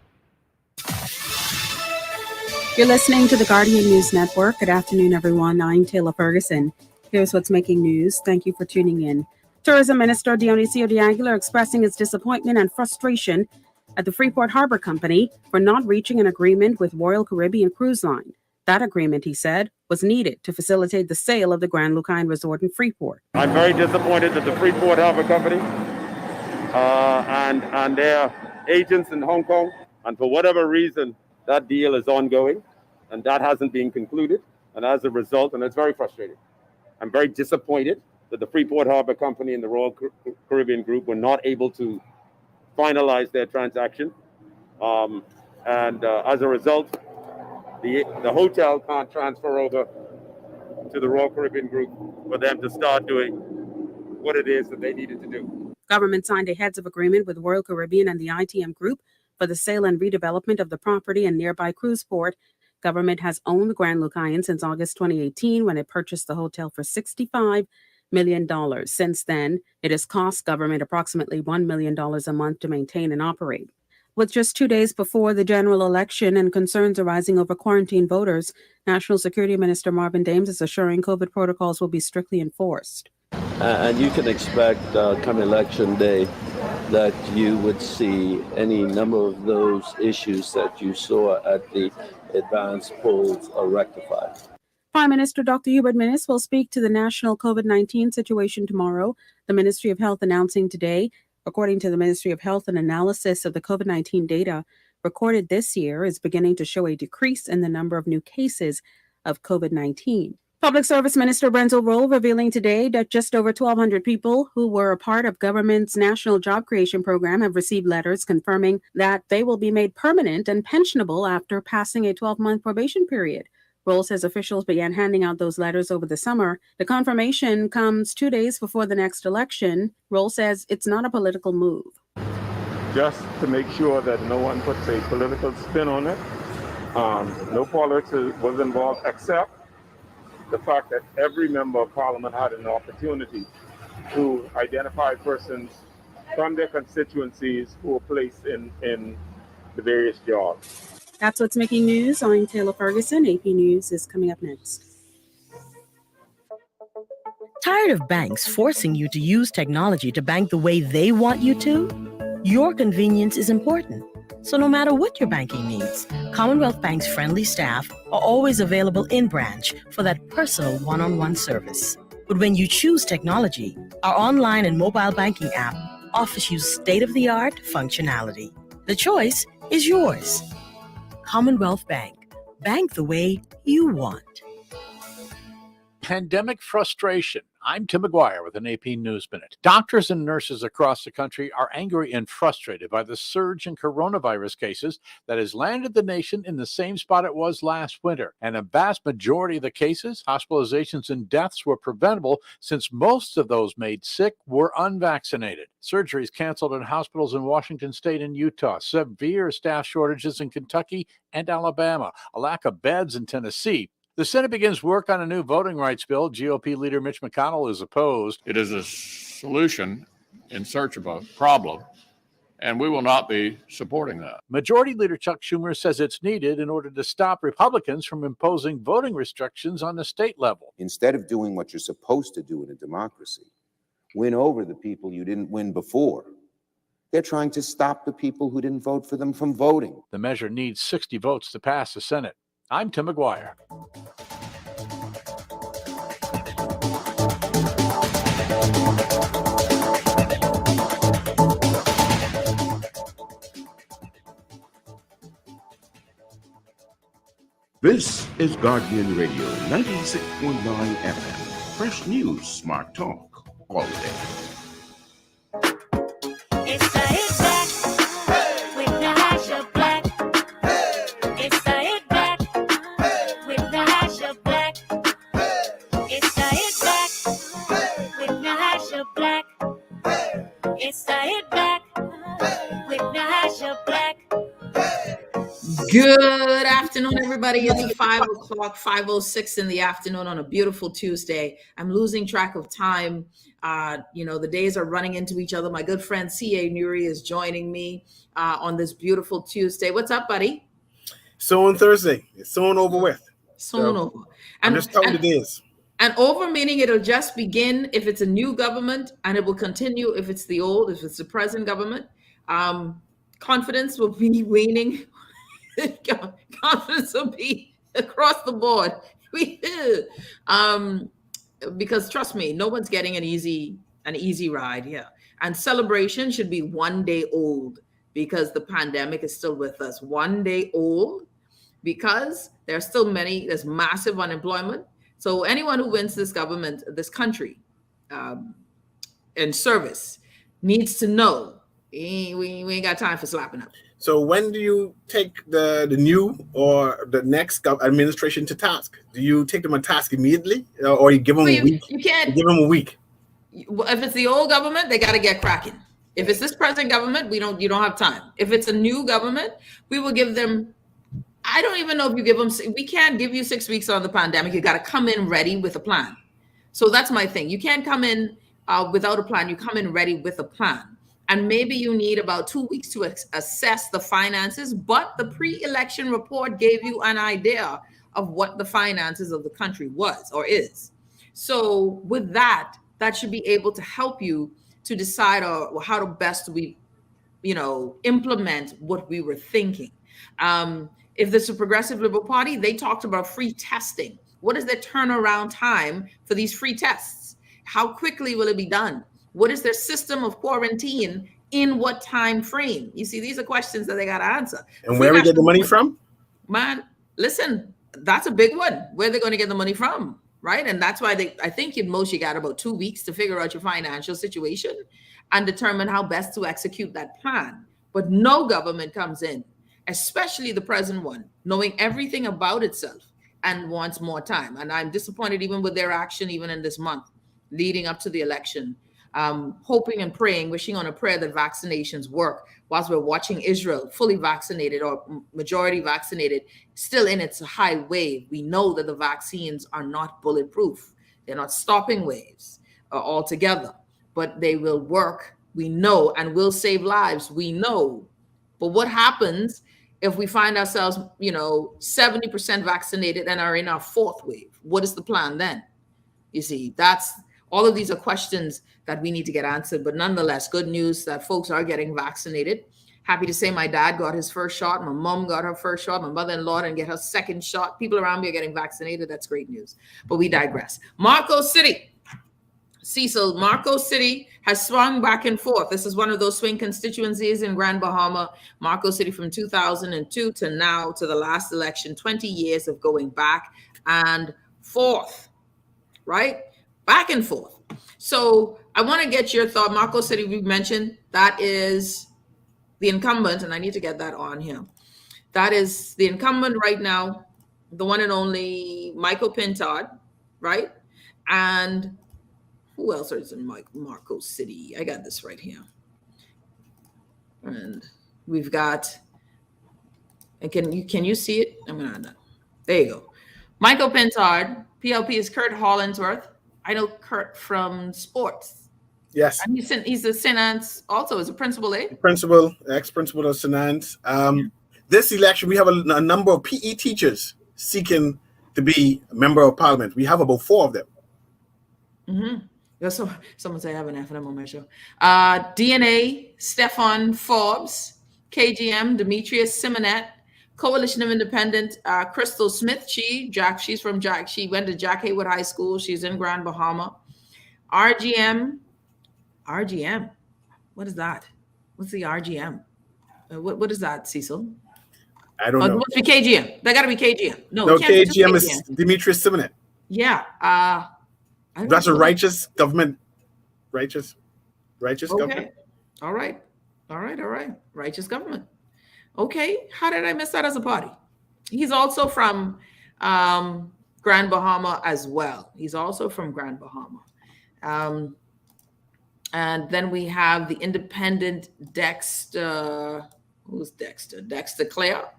You're listening to the Guardian News Network. Good afternoon, everyone. I'm Taylor Ferguson. Here's what's making news. Thank you for tuning in. Tourism Minister Dionisio de Aguilar expressing his disappointment and frustration at the Freeport Harbor Company for not reaching an agreement with Royal Caribbean Cruise Line. That agreement, he said, was needed to facilitate the sale of the Grand Lucine Resort in Freeport.
I'm very disappointed that the Freeport Harbor Company and their agents in Hong Kong, and for whatever reason, that deal is ongoing, and that hasn't been concluded. And as a result, and it's very frustrating, I'm very disappointed that the Freeport Harbor Company and the Royal Caribbean Group were not able to finalize their transaction. As a result, the hotel can't transfer over to the Royal Caribbean Group for them to start doing what it is that they needed to do.
Government signed a heads of agreement with Royal Caribbean and the ITM Group for the sale and redevelopment of the property and nearby cruise port. Government has owned the Grand Lucine since August 2018 when it purchased the hotel for $65 million. Since then, it has cost government approximately $1 million a month to maintain and operate. With just 2 days before the general election and concerns arising over quarantine voters, National Security Minister Marvin Dames is assuring COVID protocols will be strictly enforced.
And you can expect come election day that you would see any number of those issues that you saw at the advanced polls are rectified.
Prime Minister Dr. Hubert Minnis will speak to the national COVID-19 situation tomorrow. The Ministry of Health announcing today, according to the Ministry of Health, an analysis of the COVID-19 data recorded this year is beginning to show a decrease in the number of new cases of COVID-19. Public Service Minister Renzel Rowe revealing today that just over 1,200 people who were a part of government's National Job Creation Program have received letters confirming that they will be made permanent and pensionable after passing a 12-month probation period. Rowe says officials began handing out those letters over the summer. The confirmation comes 2 days before the next election. Rowe says it's not a political move.
Just to make sure that no one puts a political spin on it. No politics was involved except the fact that every member of Parliament had an opportunity to identify persons from their constituencies who were placed in the various jobs.
That's what's making news. I'm Taylor Ferguson. AP News is coming up next.
Tired of banks forcing you to use technology to bank the way they want you to? Your convenience is important. So no matter what your banking needs, Commonwealth Bank's friendly staff are always available in branch for that personal one-on-one service. But when you choose technology, our online and mobile banking app offers you state-of-the-art functionality. The choice is yours. Commonwealth Bank. Bank the way you want.
Pandemic frustration, I'm Tim McGuire with an AP News Minute. Doctors and nurses across the country are angry and frustrated by the surge in coronavirus cases that has landed the nation in the same spot it was last winter. And a vast majority of the cases, hospitalizations, and deaths were preventable since most of those made sick were unvaccinated. Surgeries canceled in hospitals in Washington State and Utah, severe staff shortages in Kentucky and Alabama, a lack of beds in Tennessee. The Senate begins work on a new voting rights bill. GOP leader Mitch McConnell is opposed.
It is a solution in search of a problem, and we will not be supporting that.
Majority Leader Chuck Schumer says it's needed in order to stop Republicans from imposing voting restrictions on the state level.
Instead of doing what you're supposed to do in a democracy, win over the people you didn't win before, they're trying to stop the people who didn't vote for them from voting.
The measure needs 60 votes to pass the Senate. I'm Tim McGuire.
This is Guardian Radio 96.9 FM. Fresh news, smart talk, all day.
It's the Hit Back with Nahaja Black. It's the Hit Back with Nahaja Black. It's the Hit Back with Nahaja Black. It's the Hit Back with Nahaja Black.
Good afternoon, everybody. It's 5 o'clock, 5:06 in the afternoon on a beautiful Tuesday. I'm losing track of time. The days are running into each other. My good friend C.A. Nuri is joining me on this beautiful Tuesday. What's up, buddy?
Soon Thursday. It's soon over with.
Soon over.
I'm just telling the days.
And over meaning it'll just begin if it's a new government, and it will continue if it's the old, if it's the present government. Confidence will be waning. Confidence will be across the board. Because trust me, no one's getting an easy ride here. And celebration should be one day old because the pandemic is still with us. One day old because there's massive unemployment. So anyone who wins this government, this country, in service needs to know we ain't got time for slapping up.
So when do you take the new or the next administration to task? Do you take them on task immediately, or you give them a week?
You can't.
You give them a week.
If it's the old government, they got to get cracking. If it's this present government, you don't have time. If it's a new government, we will give them. I don't even know if you give them. We can't give you 6 weeks on the pandemic. You got to come in ready with a plan. So that's my thing. You can't come in without a plan. You come in ready with a plan. And maybe you need about 2 weeks to assess the finances, but the pre-election report gave you an idea of what the finances of the country was or is. So with that should be able to help you to decide how to best we, implement what we were thinking. If this is a progressive Liberal Party, they talked about free testing. What is their turnaround time for these free tests? How quickly will it be done? What is their system of quarantine? In what time frame? You see, these are questions that they got to answer.
And where we get the money from?
Man, listen, that's a big one. Where they're going to get the money from, right? And that's why I think at most you got about 2 weeks to figure out your financial situation and determine how best to execute that plan. But no government comes in, especially the present one, knowing everything about itself and wants more time. And I'm disappointed even with their action, even in this month leading up to the election. Hoping and praying, wishing on a prayer that vaccinations work whilst we're watching Israel fully vaccinated or majority vaccinated, still in its high wave. We know that the vaccines are not bulletproof. They're not stopping waves altogether, but they will work, we know, and will save lives, we know. But what happens if we find ourselves, 70% vaccinated and are in our fourth wave? What is the plan then? You see, all of these are questions that we need to get answered, but nonetheless, good news that folks are getting vaccinated. Happy to say my dad got his first shot. My mom got her first shot. My mother-in-law didn't get her second shot. People around me are getting vaccinated. That's great news, but we digress. Marco City. Cecil, Marco City has swung back and forth. This is one of those swing constituencies in Grand Bahama. Marco City from 2002 to now to the last election, 20 years of going back and forth, right? back and forth. So I want to get your thought. Marco City, we mentioned, that is the incumbent, and I need to get that on here. That is the incumbent right now, the one and only Michael Pintard, right? And who else is in Marco City? I got this right here. And we've got, and can you see it? I'm gonna, there you go. Michael Pintard, PLP is Kurt Hollinsworth. I know Kurt from sports.
Yes.
And he's a St. Anne's also as a principal, eh?
Principal, ex-principal of St. Anne's. This election, we have a number of PE teachers seeking to be a member of parliament. We have about 4 of them.
Mm-hmm. So someone say I have an F&M on my show. DNA, Stefan Forbes, KGM, Demetrius Simonet, Coalition of Independent, Crystal Smith. She's from Jack. She went to Jack Haywood High School. She's in Grand Bahama. RGM. What is that? What's the RGM? What is that, Cecil?
I don't know.
It must be KGM. That got to be KGM. No,
KGM is Demetrius Simonet.
Yeah.
That's a righteous government. Righteous government.
All right. Righteous government. Okay. How did I miss that as a party? He's also from Grand Bahama as well. And then we have the independent Dexter. Who's Dexter? Dexter Clare.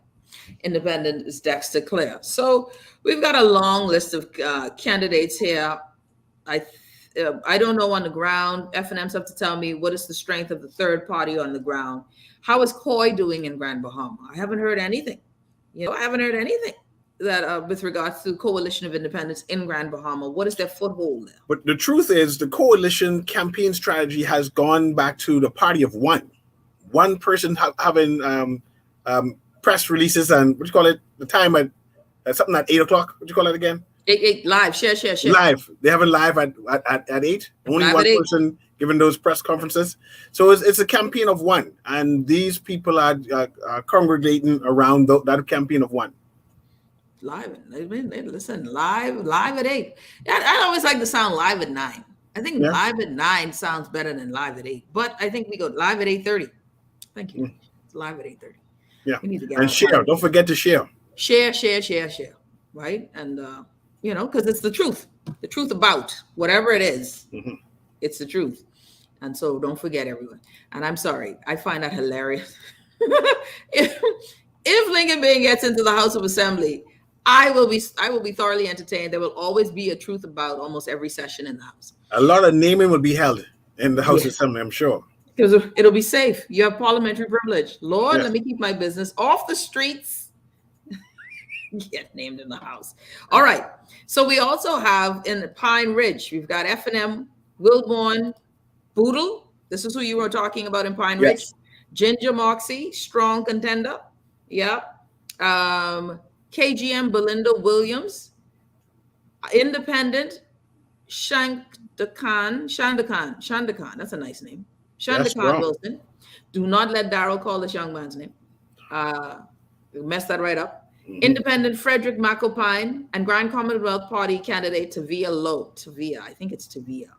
Independent is Dexter Clare. So we've got a long list of candidates here. I don't know on the ground. F&Ms have to tell me what is the strength of the third party on the ground. How is COI doing in Grand Bahama? I haven't heard anything. That with regards to Coalition of Independence in Grand Bahama. What is their foothold there?
But the truth is, the coalition campaign strategy has gone back to the party of one. One person having press releases and what do you call it? The time at something at 8 o'clock. What do you call it again?
8 live. Share.
Live. They have it live at 8. Only one person giving those press conferences. So it's a campaign of one, and these people are congregating around that campaign of one.
Live. Listen, live at 8. I always like the sound live at 9. I think live at 9 sounds better than live at 8. But I think we go live at 8:30. Thank you. It's live at 8:30.
Yeah.
We need to get
and share. Don't forget to share.
Share. Right? And because it's the truth. The truth about whatever it is. Mm-hmm. It's the truth. And so don't forget, everyone. And I'm sorry. I find that hilarious. If Lincoln Bain gets into the House of Assembly, I will be thoroughly entertained. There will always be a truth about almost every session in the House.
A lot of naming will be held in the House of Assembly, I'm sure.
Because it'll be safe. You have parliamentary privilege. Lord, let me keep my business off the streets. Get named in the House. All right. So we also have in Pine Ridge, we've got F&M, Wilborn, Boodle. This is who you were talking about in Pine Ridge. Ginger Moxie, strong contender. KGM, Belinda Williams, independent, Shandakan. That's a nice name. Shandakan Wilson. Do not let Darryl call this young man's name. Mess that right up. Mm-hmm. Independent Frederick McAlpine and Grand Commonwealth Party candidate Tavia Lowe. I think it's Tavia.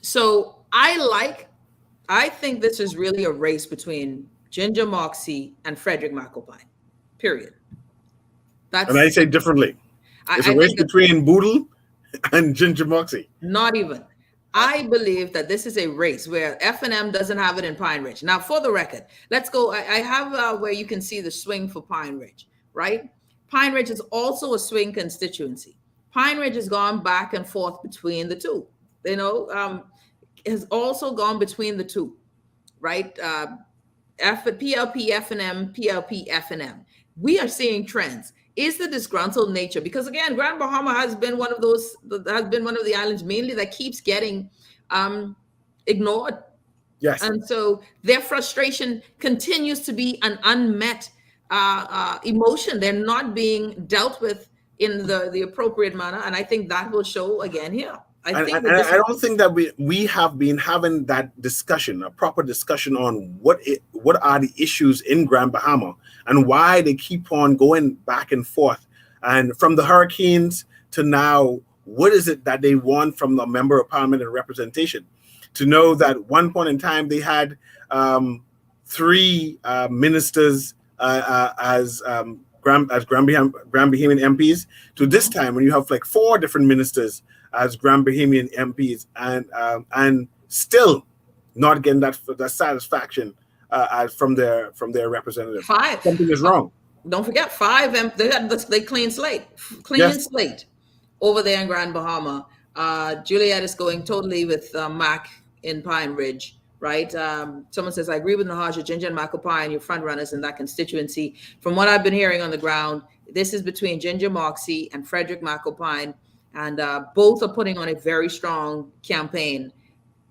So I think this is really a race between Ginger Moxie and Frederick McAlpine. Period.
And I say differently. It's a race between Boodle and Ginger Moxie.
Not even. I believe that this is a race where F&M doesn't have it in Pine Ridge. Now, for the record, let's go. I have where you can see the swing for Pine Ridge, right? Pine Ridge is also a swing constituency. Pine Ridge has gone back and forth between the two. Has also gone between the two, right? PLP, F&M, PLP, F&M. We are seeing trends. Is the disgruntled nature, because again, Grand Bahama has been one of the islands mainly that keeps getting ignored.
Yes.
And so their frustration continues to be an unmet emotion. They're not being dealt with in the appropriate manner. And I think that will show again here. I
don't think that we have been having that discussion, a proper discussion on what are the issues in Grand Bahama and why they keep on going back and forth. And from the hurricanes to now what is it that they want from a member of parliament and representation. To know that at one point in time they had 3 ministers as Grand Bahamian MPs, to this time when you have like 4 different ministers as Grand Bahamian MPs, and still not getting that satisfaction from their representative.
5.
Something is wrong.
Don't forget 5. They had the clean slate, slate over there in Grand Bahama. Juliet is going totally with Mac in Pine Ridge. Right. Someone says, I agree with Nahaja, Ginger and Macopine, your front runners in that constituency. From what I've been hearing on the ground, this is between Ginger Moxie and Frederick Macopine, and both are putting on a very strong campaign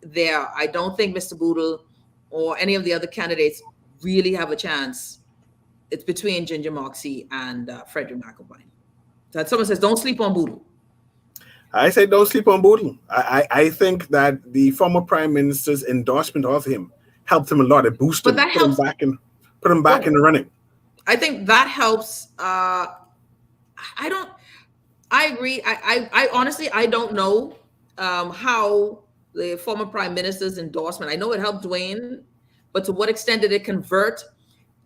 there. I don't think Mr. Boodle or any of the other candidates really have a chance. It's between Ginger Moxie and Frederick Macopine. So someone says, don't sleep on Boodle.
I say don't sleep on Boodle. I think that the former prime minister's endorsement of him helped him a lot. It boosted him, put him back in the running.
I think that helps. I agree. I honestly, I don't know how the former prime minister's endorsement, I know it helped Dwayne, but to what extent did it convert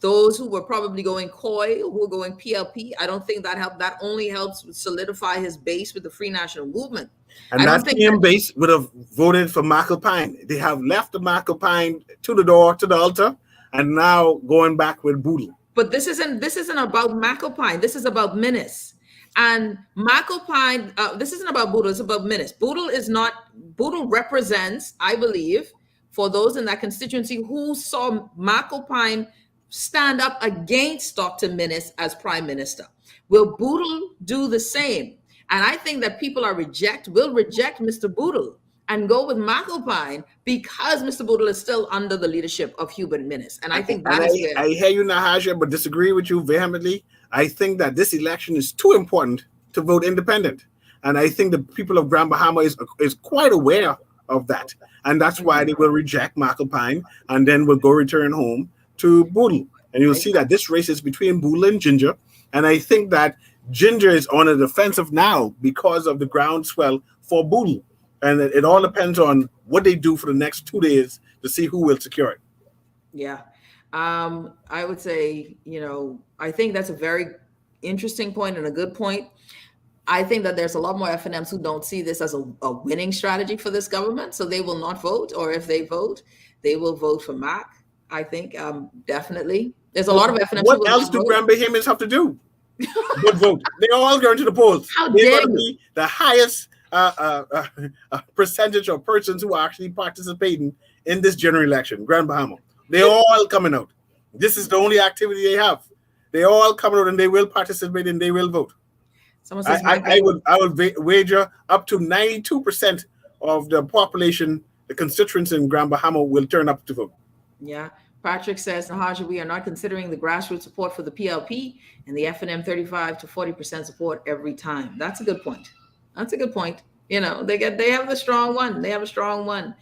those who were probably going COI, who were going PLP? I don't think that helped. That only helps solidify his base with the Free National Movement.
And that same base would have voted for Macopine. They have left the Macopine to the door, to the altar, and now going back with Boodle.
But this isn't about Macopine. This is about Minnis. And Macopine, this isn't about Boodle, it's about Minnis. Boodle represents, I believe, for those in that constituency who saw Macopine stand up against Dr. Minnis as prime minister. Will Boodle do the same? And I think that people will reject Mr. Boodle and go with Macopine because Mr. Boodle is still under the leadership of Hubert Minnis. And I think that is where...
I hear you, Nahaja, but disagree with you vehemently. I think that this election is too important to vote independent. And I think the people of Grand Bahama is quite aware of that. And that's why they will reject Macopine and then will go return home to Boodle. And you'll see that this race is between Boodle and Ginger. And I think that Ginger is on a defensive now because of the groundswell for Boodle. And it all depends on what they do for the next 2 days to see who will secure it.
Yeah. I would say, I think that's a very interesting point and a good point. I think that there's a lot more FNMs who don't see this as a winning strategy for this government. So they will not vote, or if they vote, they will vote for Mac. I think definitely. There's a lot of FNMs.
What else do Grand Bahamians have to do? But vote. They're all going to the polls. They're going to be the highest percentage of persons who are actually participating in this general election. Grand Bahama. They're all coming out. This is the only activity they have. They're all coming out and they will participate and they will vote.
Someone says
I would wager up to 92% of the population, the constituents in Grand Bahama, will turn up to vote.
Yeah. Patrick says, Nahaja, we are not considering the grassroots support for the PLP and the FNM 35 to 40% support every time. That's a good point. That's a good point. They have the strong one. They have a strong one.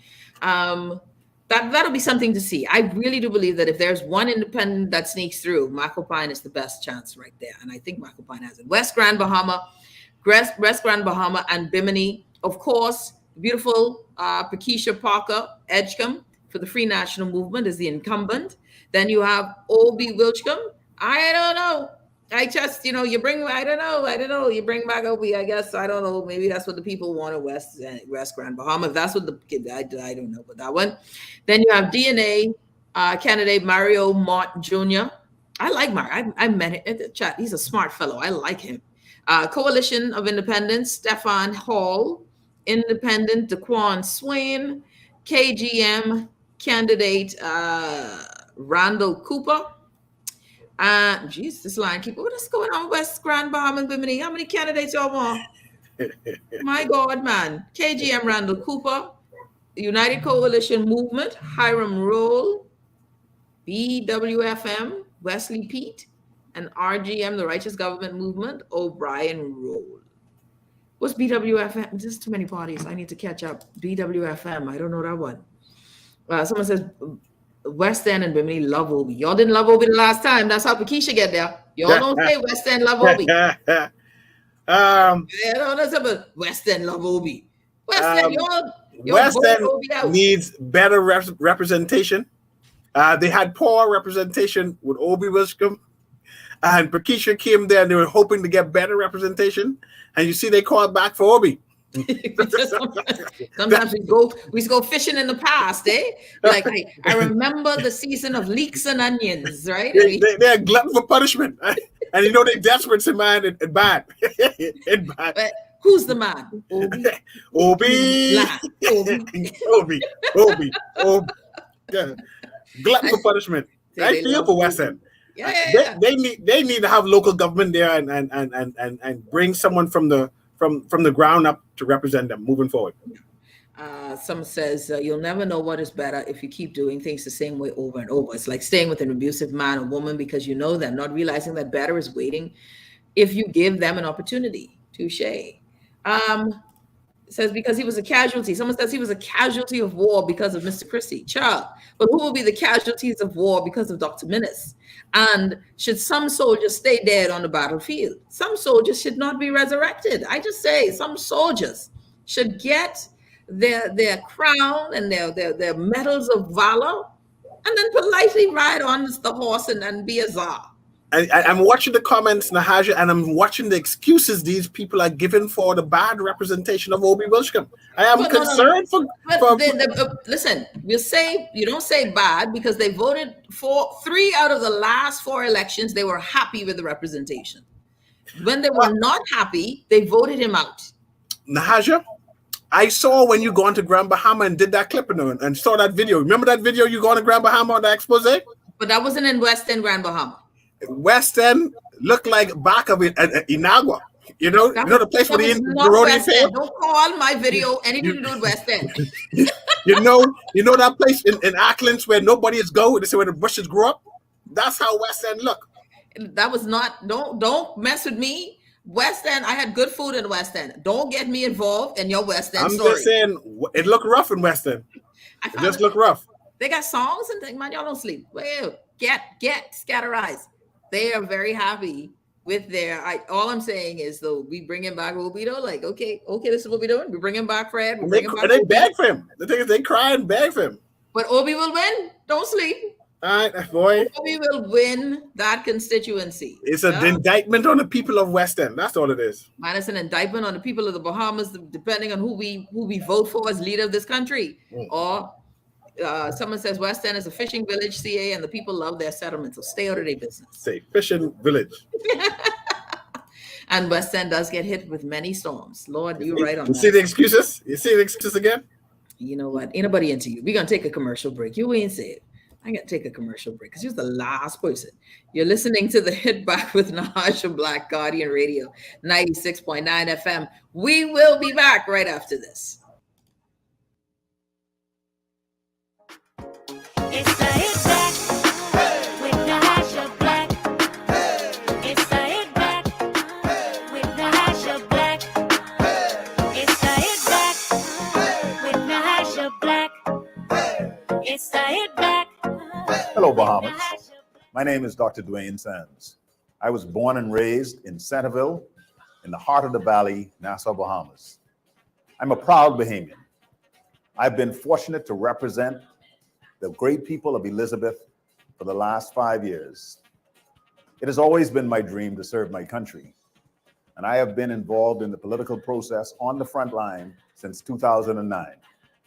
That'll be something to see. I really do believe that if there's one independent that sneaks through, Macopine is the best chance right there. And I think Macopine has it. West Grand Bahama and Bimini. Of course, beautiful Pakeisha Parker Edgecombe for the Free National Movement is the incumbent. Then you have Obi Wilchcombe. I don't know. I just, you bring back Obi, I guess. I don't know. Maybe that's what the people want at West Grand Bahama. If that's what I don't know about that one. Then you have DNA candidate Mario Mott Jr. I like Mario. I met him at the chat. He's a smart fellow. I like him. Coalition of Independents, Stefan Hall. Independent, Daquan Swain. KGM candidate Randall Cooper. This line keeper. What is going on with West Grand Bahama and Bimini? How many candidates y'all want? My God, man. KGM Randall Cooper, United Coalition Movement, Hiram Roll, BWFM, Wesley Pete, and RGM, the Righteous Government Movement, O'Brien Roll. What's BWFM? There's too many parties. I need to catch up. BWFM. I don't know that one. Someone says West End and Bimini love Obi. Y'all didn't love Obi the last time. That's how Pakeisha get there. Y'all don't say West End love Obi. You know, that's about West End love Obi. West End, you're
West
bold
End
Obi out.
needs better representation. They had poor representation with Obi Wiscombe, and Patricia came there and they were hoping to get better representation. And you see, they called back for Obi.
Sometimes we go fishing in the past, eh? Like I remember the season of leeks and onions, right?
They're glutton for punishment, and you know they're desperate to man and bad.
But who's the man? Obi.
Obi. Yeah. Glutton for punishment. I feel for West End.
Yeah.
They need to have local government there and bring someone from the ground up to represent them moving forward.
Some says you'll never know what is better if you keep doing things the same way over and over. It's like staying with an abusive man or woman because you know them, not realizing that better is waiting if you give them an opportunity. Touche. Says because he was a casualty. Someone says he was a casualty of war because of Mr. Christie. Child. But who will be the casualties of war because of Dr. Minnis? And should some soldiers stay dead on the battlefield? Some soldiers should not be resurrected. I just say some soldiers should get their crown and their medals of valor and then politely ride on the horse and be a czar.
I'm watching the comments, Nahaja, and I'm watching the excuses these people are giving for the bad representation of Obi Wiscombe. I am concerned for.
Listen, you don't say bad because they voted for 3 out of the last 4 elections. They were happy with the representation. When they were not happy, they voted him out.
Nahaja, I saw when you gone to Grand Bahama and did that clip and saw that video. Remember that video you going to Grand Bahama on the expose?
But that wasn't in West End, Grand Bahama.
West End looked like back of Inagua. You know the place where the Baroni failed?
Don't call my video anything to do with West End.
you know that place in Acklands where nobody is going, where the bushes grow up? That's how West End look.
That was not, don't mess with me. West End, I had good food in West End. Don't get me involved in your West End story.
I'm just saying, it looked rough in West End. It just looked rough.
They got songs and things, man, y'all don't sleep. Well, scatter eyes. They are very happy with all I'm saying is though we bring him back Obi though, like okay, this is what we're doing. We bring him back Fred.
They beg for him. The thing is they cry and beg for him.
But Obi will win. Don't sleep.
All right, boy.
Obi will win that constituency.
It's an indictment on the people of West End. That's all it is.
Man, it's an indictment on the people of the Bahamas, depending on who we vote for as leader of this country. Or someone says West End is a fishing village, CA, and the people love their settlement, so stay out of their business.
Say fishing village.
And West End does get hit with many storms. Lord, you're right on that.
You see the excuses? You see the excuses again?
You know what? Ain't nobody into you. We're going to take a commercial break. You ain't say it. I got to take a commercial break because you're the last person. You're listening to the Hit Back with Nahaja Black, Guardian Radio, 96.9 FM. We will be back right after this.
It's the Hit Back with Nahaja Black. It's the Hit Back with Nahaja Black. It's the Hit Back with Nahaja Black. It's the Hit Back.
Hello, Bahamas. My name is Dr. Dwayne Sands. I was born and raised in Centerville, in the heart of the valley, Nassau, Bahamas. I'm a proud Bahamian. I've been fortunate to represent the great people of Elizabeth for the last 5 years. It has always been my dream to serve my country, and I have been involved in the political process on the front line since 2009.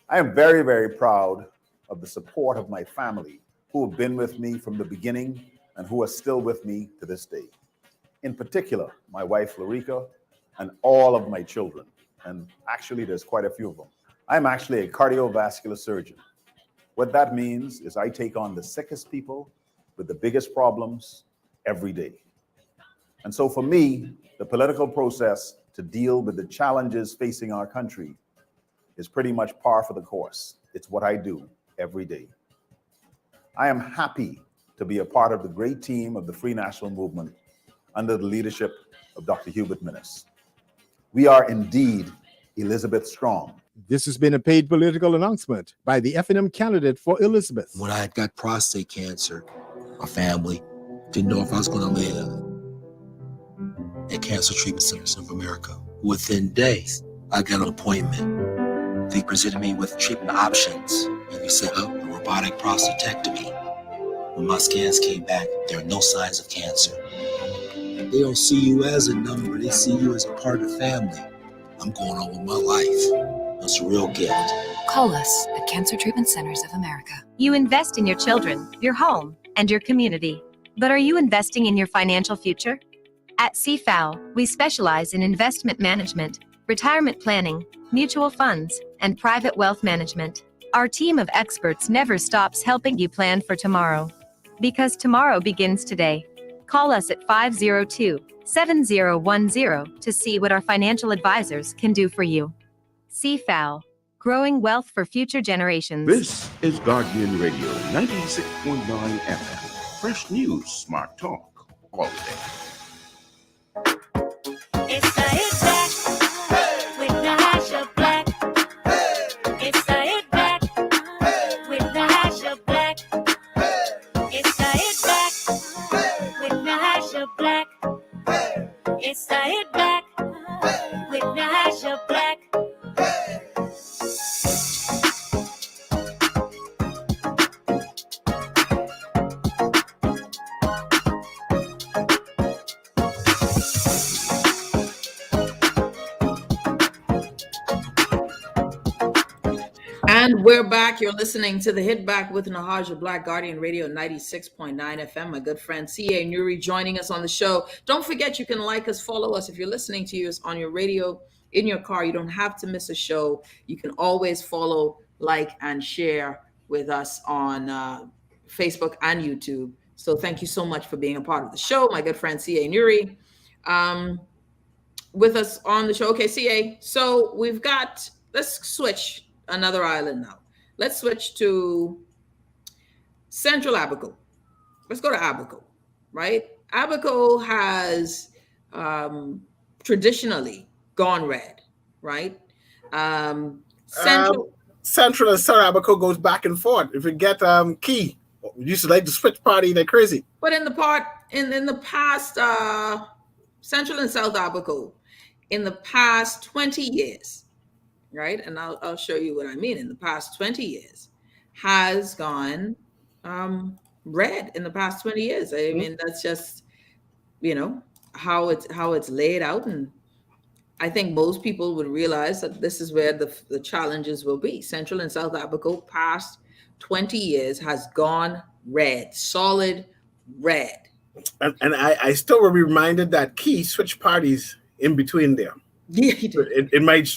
I am very, very proud of the support of my family who have been with me from the beginning and who are still with me to this day. In particular, my wife, Larica, and all of my children. And actually, there's quite a few of them. I'm actually a cardiovascular surgeon. What that means is I take on the sickest people with the biggest problems every day. And so for me, the political process to deal with the challenges facing our country is pretty much par for the course. It's what I do every day. I am happy to be a part of the great team of the Free National Movement under the leadership of Dr. Hubert Minnis. We are indeed Elizabeth Strong.
This has been a paid political announcement by the FNM candidate for Elizabeth.
When I had got prostate cancer, my family didn't know if I was going to live at Cancer Treatment Centers of America. Within days, I got an appointment. They presented me with treatment options, and we set up a robotic prostatectomy. When my scans came back, there are no signs of cancer. They don't see you as a number, they see you as a part of the family. I'm going on with my life. That's a real gift.
Call us at Cancer Treatment Centers of America. You invest in your children, your home, and your community. But are you investing in your financial future? At CFAL, we specialize in investment management, retirement planning, mutual funds, and private wealth management. Our team of experts never stops helping you plan for tomorrow. Because tomorrow begins today. Call us at 502-7010 to see what our financial advisors can do for you. CFAL, growing wealth for future generations.
This is Guardian Radio 96.9 FM. Fresh news, smart talk, all day.
It's the Hit Back with Nahaja Black. It's the Hit Back with Nahaja Black. It's the Hit Back with Nahaja Black. It's the Hit Back with Nahaja Black.
And we're back. You're listening to the Hit Back with Nahaja Black, Guardian Radio 96.9 FM. My good friend C.A. Nuri joining us on the show. Don't forget, you can like us, follow us. If you're listening to us on your radio, in your car, you don't have to miss a show. You can always follow, like, and share with us on Facebook and YouTube. So thank you so much for being a part of the show. My good friend C.A. Nuri with us on the show. Okay, C.A. So we've got, let's switch another island now. Let's switch to Central Abaco. Let's go to Abaco, right? Abaco has traditionally gone red, right?
Central and South Abaco goes back and forth. If you get Key, we used to like to switch party like crazy.
But in the past, Central and South Abaco, in the past 20 years, right? And I'll show you what I mean. In the past 20 years, has gone red in the past 20 years. I mean, that's just, how it's laid out. And I think most people would realize that this is where the challenges will be. Central and South Abaco, past 20 years, has gone red, solid red.
And I still will be reminded that Key switched parties in between there.
Yeah, he did.
It might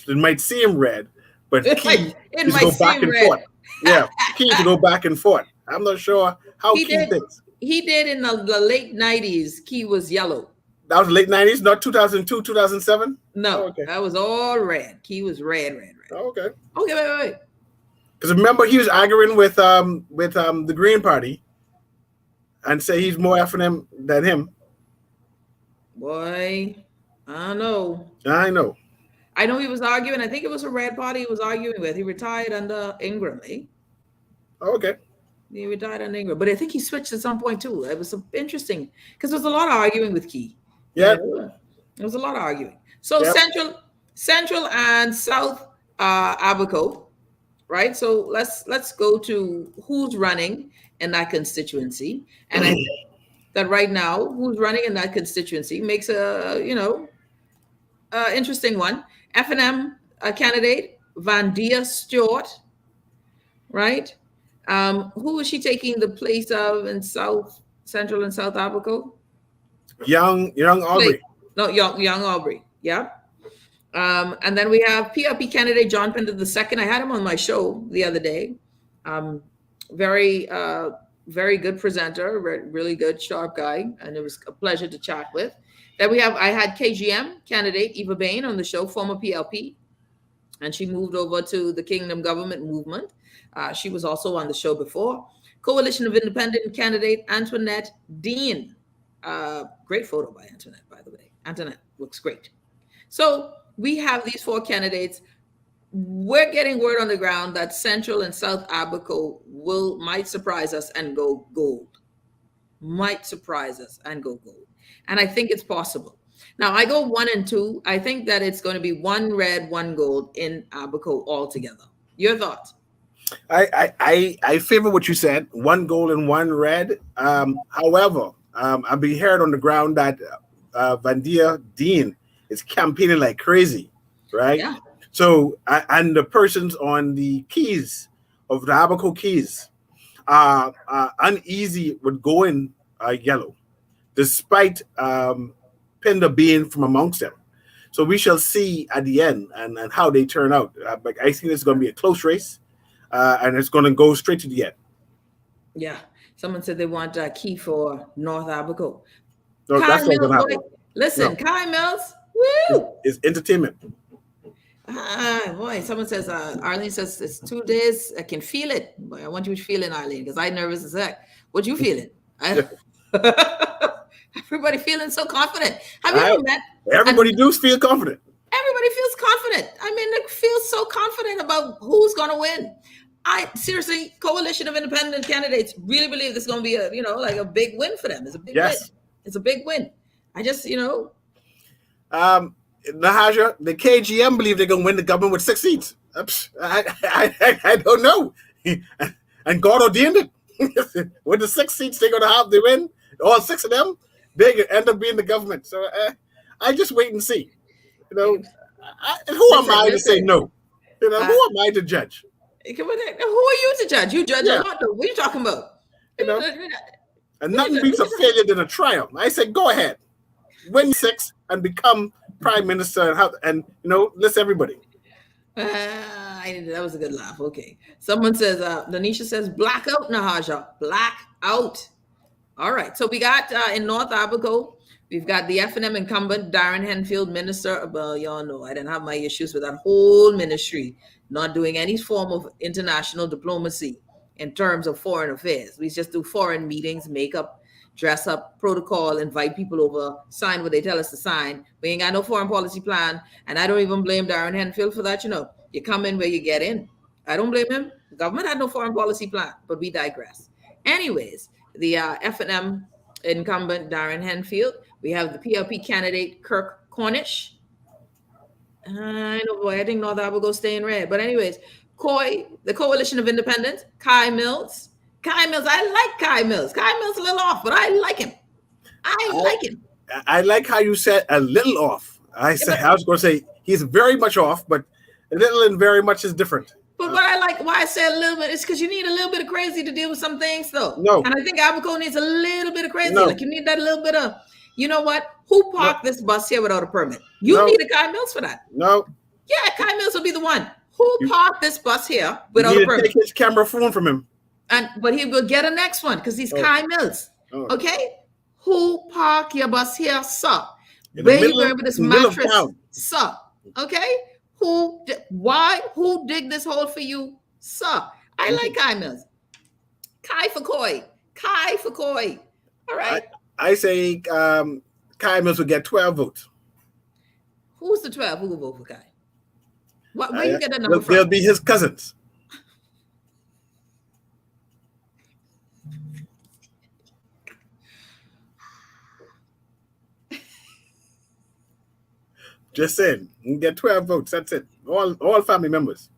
seem red, but Key
it
is
might
go
seem
back and
red.
forth. Yeah, Key to go back and forth. I'm not sure how
He
Key
did.
thinks.
He did in the late 90s. Key was yellow.
That was late 90s, not 2002, 2007?
No, that was all red. Key was red.
Oh, okay.
Okay, wait.
Because remember, he was arguing with the Green Party and say he's more FNM than him.
Boy, I know.
I know
he was arguing. I think it was a red party he was arguing with. He retired under Ingram, eh?
Okay.
He retired under Ingram. But I think he switched at some point too. It was interesting because there was a lot of arguing with Key.
Yeah.
There was a lot of arguing. So
Yep.
Central and South Abaco, right? So let's go to who's running in that constituency. And I think that right now, who's running in that constituency makes a, interesting one. FNM candidate, Vandia Stewart, right? Who is she taking the place of in Central and South Abaco?
Young Aubrey.
Young Aubrey. Yeah. And then we have PRP candidate John Pender II. I had him on my show the other day. Very good presenter, really good, sharp guy, and it was a pleasure to chat with. Then I had KGM candidate Eva Bain on the show, former PLP, and she moved over to the Kingdom Government Movement. She was also on the show before. Coalition of Independent candidate Antoinette Dean. Great photo by Antoinette, by the way. Antoinette looks great. So we have these four candidates. We're getting word on the ground that Central and South Abaco might surprise us and go gold. And I think it's possible. Now I go 1 and 2. I think that it's going to be 1 red, 1 gold in Abaco altogether. Your thoughts?
I favor what you said. 1 gold and 1 red. However, I've been heard on the ground that Vandia Dean is campaigning like crazy, right?
Yeah.
So and the persons on the keys of the Abaco keys are uneasy with going yellow, despite Pender being from amongst them. So we shall see at the end and how they turn out. But I think it's going to be a close race, and it's going to go straight to the end.
Yeah. Someone said they want a key for North Abaco.
No,
Kai
that's not
Mills,
going to
boy,
happen.
listen,
No.
Kai Mills, woo!
It's entertainment.
Boy, someone says, Arlene says it's 2 days. I can feel it. Boy, I want you to feel it, Arlene, because I'm nervous as heck. What you feeling? Everybody feeling so confident. Have you ever met?
Everybody does feel confident.
Everybody feels confident. I mean, they feel so confident about who's going to win. I seriously, coalition of independent candidates really believe this is going to be a, like a big win for them. It's a big win. It's a big win. I just,
Nahaja, the KGM believe they're going to win the government with 6 seats. I don't know. And God ordained it. With the 6 seats they're going to have, they win. All 6 of them, they end up being the government. So I just wait and see. Who am I to say no? Who am I to judge?
Who are you to judge? You judge a lot, though. What are you talking about?
And nothing beats a failure than a triumph. I say, go ahead, win 6 and become prime minister and list everybody.
That was a good laugh. Okay. Someone says, Danisha says, blackout, Nahaja. Blackout. All right. So we got in North Abaco, we've got the F&M incumbent, Darren Henfield, minister. Well, y'all know I didn't have my issues with that whole ministry not doing any form of international diplomacy in terms of foreign affairs. We just do foreign meetings, makeup, dress up, protocol, invite people over, sign what they tell us to sign. We ain't got no foreign policy plan. And I don't even blame Darren Henfield for that. You come in where you get in. I don't blame him. The government had no foreign policy plan, but we digress. Anyways, the F&M incumbent, Darren Henfield. We have the PLP candidate, Kirk Cornish. I know, boy, I think North Abaco stay in red. But anyways, the Coalition of Independents, Kai Mills. I like Kai Mills. Kai Mills a little off, but I like him.
I like how you said a little off. I was going to say he's very much off, but a little and very much is different.
But what I like, why I say a little bit, is because you need a little bit of crazy to deal with some things, though.
No.
And I think Abaco needs a little bit of crazy.
No.
Like you need that little bit of, you know what? Who parked this bus here without a permit? You need a Kai Mills for that.
No.
Yeah, Kai Mills will be the one. Who parked this bus here without a permit?
Take his camera phone from him.
But he will get a next one because he's Kai Mills. Okay? Who parked your bus here, sir? Where you going with this mattress, sir? Okay? Who dig this hole for you, sir? I like Kai Mills. Kai for Koi. All right.
I say Kai Mills will get 12 votes.
Who's the 12? Who will vote for Kai? Where you get that number from?
They'll be his cousins. Just saying, you can get 12 votes. That's it. All family members.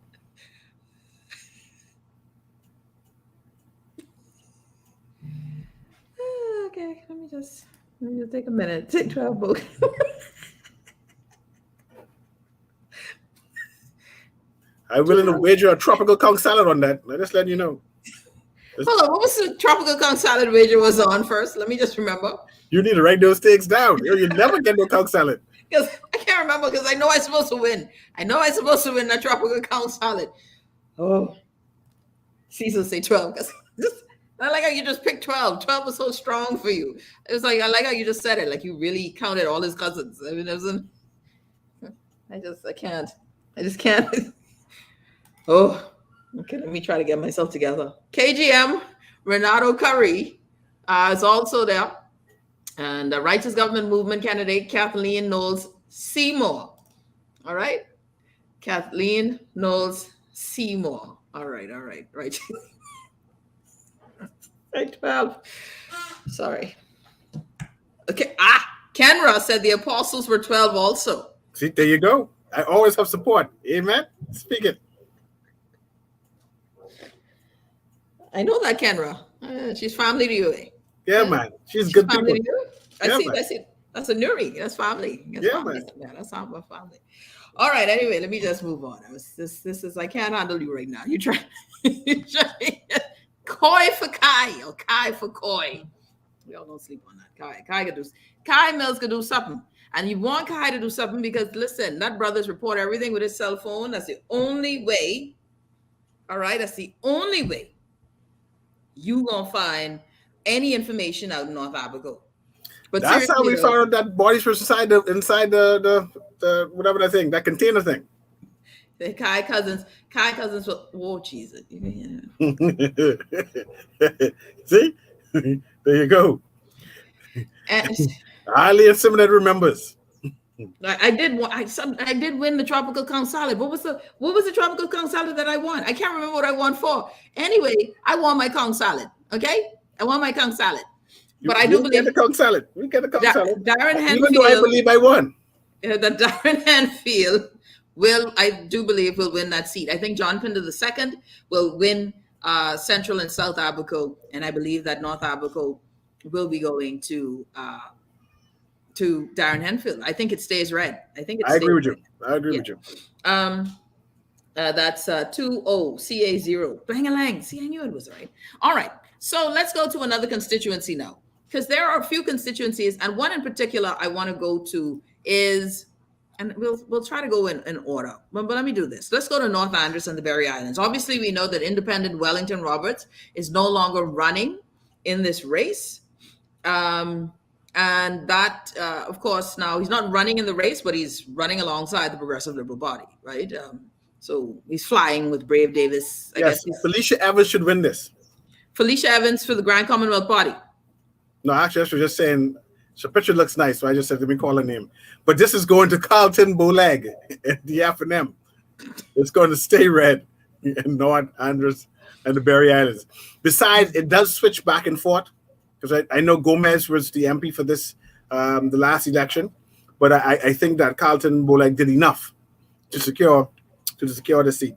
Okay, let me just take a minute. Take 12 votes.
I'm willing to wager a tropical conch salad on that. I just let you know.
Hold on, what was the tropical conch salad wager was on first? Let me just remember.
You need to write those things down. You never get no conch salad.
Because I can't remember because I know I'm supposed to win. That tropical conch salad. Oh. Cecil say 12 because I like how you just picked 12. 12 was so strong for you. It was like, I like how you just said it. Like you really counted all his cousins. I mean, I just can't. Oh, okay. Let me try to get myself together. KGM, Renato Curry is also there. And the Righteous Government Movement candidate, Kathleen Knowles Seymour. All right. Kathleen Knowles Seymour. All right. Right. Right, 12. Sorry. Okay. Kenra said the apostles were 12 also.
See, there you go. I always have support. Amen. Speak it.
I know that Kenra. She's family to you, eh?
Yeah, man. She's good people.
Family to you? I
Yeah,
see.
man.
That's it. That's a Nuri. That's family. That's
Yeah,
family.
man.
Yeah, that's our family. All right. Anyway, let me just move on. This is I can't handle you right now. You try. Koi for Kai or Kai for Koi. We all don't sleep on that. Kai Mills could do something. And you want Kai to do something because listen, that brother's report everything with his cell phone. That's the only way. All right, that's the only way you gonna find any information out in North Africa. But
that's how we found out that bodies were inside the whatever that thing, that container thing.
The Kai cousins were, oh Jesus.
See? There you go.
And
Highly inseminated remembers.
I did win the tropical conch salad. What was the tropical conch salad that I won? I can't remember what I won for. Anyway, I won my conch salad. Okay, I won my conch salad. But I do believe
the conch salad. We get the conch salad.
Darren Henfield.
Even though I believe I won.
That Darren Henfield I do believe will win that seat. I think John Pinder II will win Central and South Africa, and I believe that North Africa will be going to Darren Henfield. I think it stays red. I agree with you.
I agree with you.
That's 2-0 CA0. Bang-a-lang. See, I knew it was right. All right. So let's go to another constituency now, because there are a few constituencies, and one in particular I want to go to is, and we'll try to go in order. But let me do this. Let's go to North Andros and the Berry Islands. Obviously, we know that independent Wellington Roberts is no longer running in this race. And that, of course, now he's not running in the race, but he's running alongside the Progressive Liberal Party, right? So he's flying with Brave Davis. I guess
Felicia Evans should win this.
Felicia Evans for the Grand Commonwealth Party.
No, actually, I was just saying, her picture looks nice, so I just said, let me call her name. But this is going to Carlton Boleg at the F&M. It's going to stay red in North Andros and the Berry Islands. Besides, it does switch back and forth, because I know Gomez was the MP for this, the last election, but I think that Carlton Boleg did enough to secure the seat.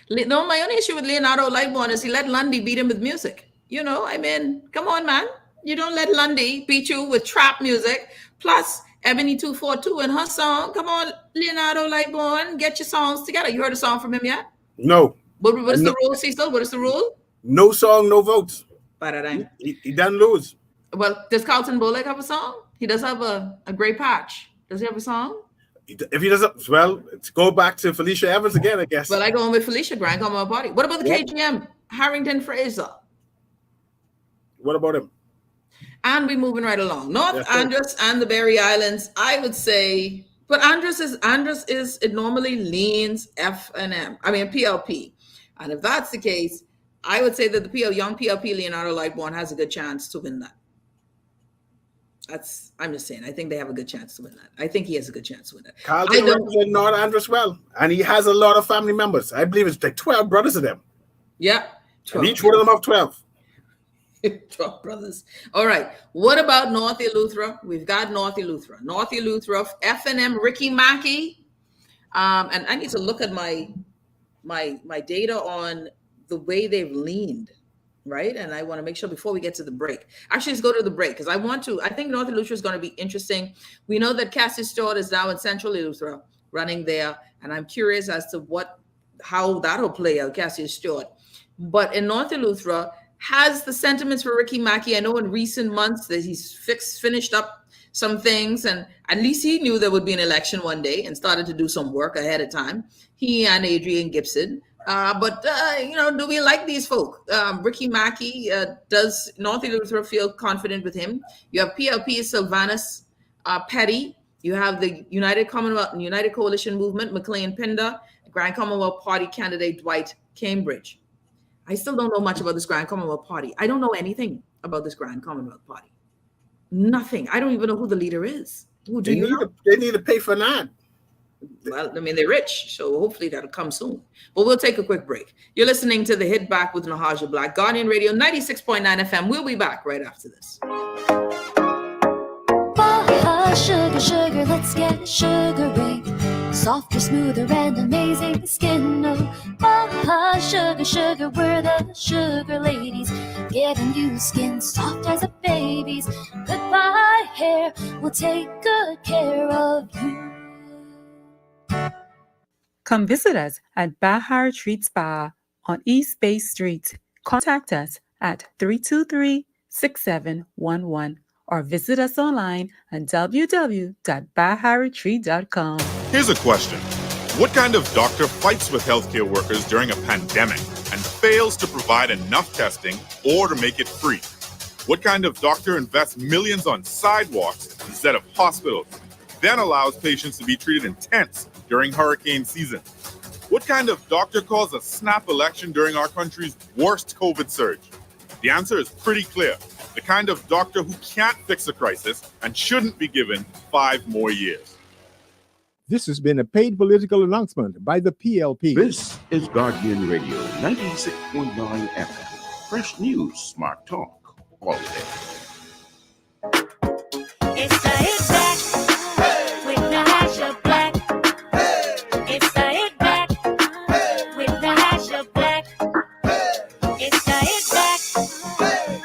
No, my only issue with Leonardo Lightbourne is he let Lundy beat him with music. You know, I mean, come on, man. You don't let Lundy beat you with trap music. Plus, Ebony 242 and her song. Come on, Leonardo Lightbourne, get your songs together. You heard a song from him yet?
No.
What is the rule, Cecil? What is the rule?
No song, no votes. He doesn't lose.
Well, does Carlton Boleg have a song? He does have a great patch. Does he have a song?
If he doesn't, well, let's go back to Felicia Evans again, I guess.
Well, I go on with Felicia, Grand Commonwealth Party. What about the KGM? Harrington Fraser.
What about him?
And we're moving right along. North Andros and the Berry Islands, I would say, but Andros it normally leans PLP. And if that's the case, I would say that the young PLP Leonardo Lightbourne has a good chance to win that. I'm just saying, I think they have a good chance to win that. I think he has a good chance to win that.
Carlton represents North Andros well, and he has a lot of family members. I believe it's like 12 brothers of them.
Yeah.
And each one of them have 12.
12 brothers. All right. What about North Eleuthera? We've got North Eleuthera. North Eleuthera, F&M, Ricky Mackey. And I need to look at my data on the way they've leaned, right? And I want to make sure before we get to the break. Actually, let's go to the break because I think North Eleuthera is going to be interesting. We know that Cassius Stewart is now in Central Eleuthera running there. And I'm curious as to how that'll play out, Cassius Stewart. But in North Eleuthera, has the sentiments for Ricky Mackey. I know in recent months that he's finished up some things, and at least he knew there would be an election one day and started to do some work ahead of time. He and Adrian Gibson. But do we like these folk? Ricky Mackey, does North Eleuthera feel confident with him? You have PLP Sylvanus Petty. You have the United Coalition Movement, McLean Pinder, Grand Commonwealth Party candidate Dwight Cambridge. I still don't know much about this Grand Commonwealth Party. I don't know anything about this Grand Commonwealth Party. Nothing. I don't even know who the leader is. Who do you know?
They need to pay for that.
Well, I mean, they're rich, so hopefully that'll come soon. But we'll take a quick break. You're listening to The Hit Back with Nahaja Black, Guardian Radio 96.9 FM. We'll be back right after this.
Bahasha sugar, let's get sugary. Softer, smoother, and amazing skin. Oh, sugar, sugar, we're the sugar ladies, giving you skin soft as a baby's. Goodbye hair, we'll take good care of you.
Come visit us at Bahar Treat Spa on East Bay Street. Contact us at 323-6711 or visit us online at www.baharetreat.com.
Here's a question. What kind of doctor fights with healthcare workers during a pandemic and fails to provide enough testing or to make it free? What kind of doctor invests millions on sidewalks instead of hospitals, then allows patients to be treated in tents during hurricane season? What kind of doctor calls a snap election during our country's worst COVID surge? The answer is pretty clear. The kind of doctor who can't fix a crisis and shouldn't be given 5 more years.
This has been a paid political announcement by the PLP.
This is Guardian Radio 96.9 FM. Fresh news, smart talk, all day.
It's the Hit Back with Nahaja Black. It's the Hit Back with Nahaja Black. It's the Hit Back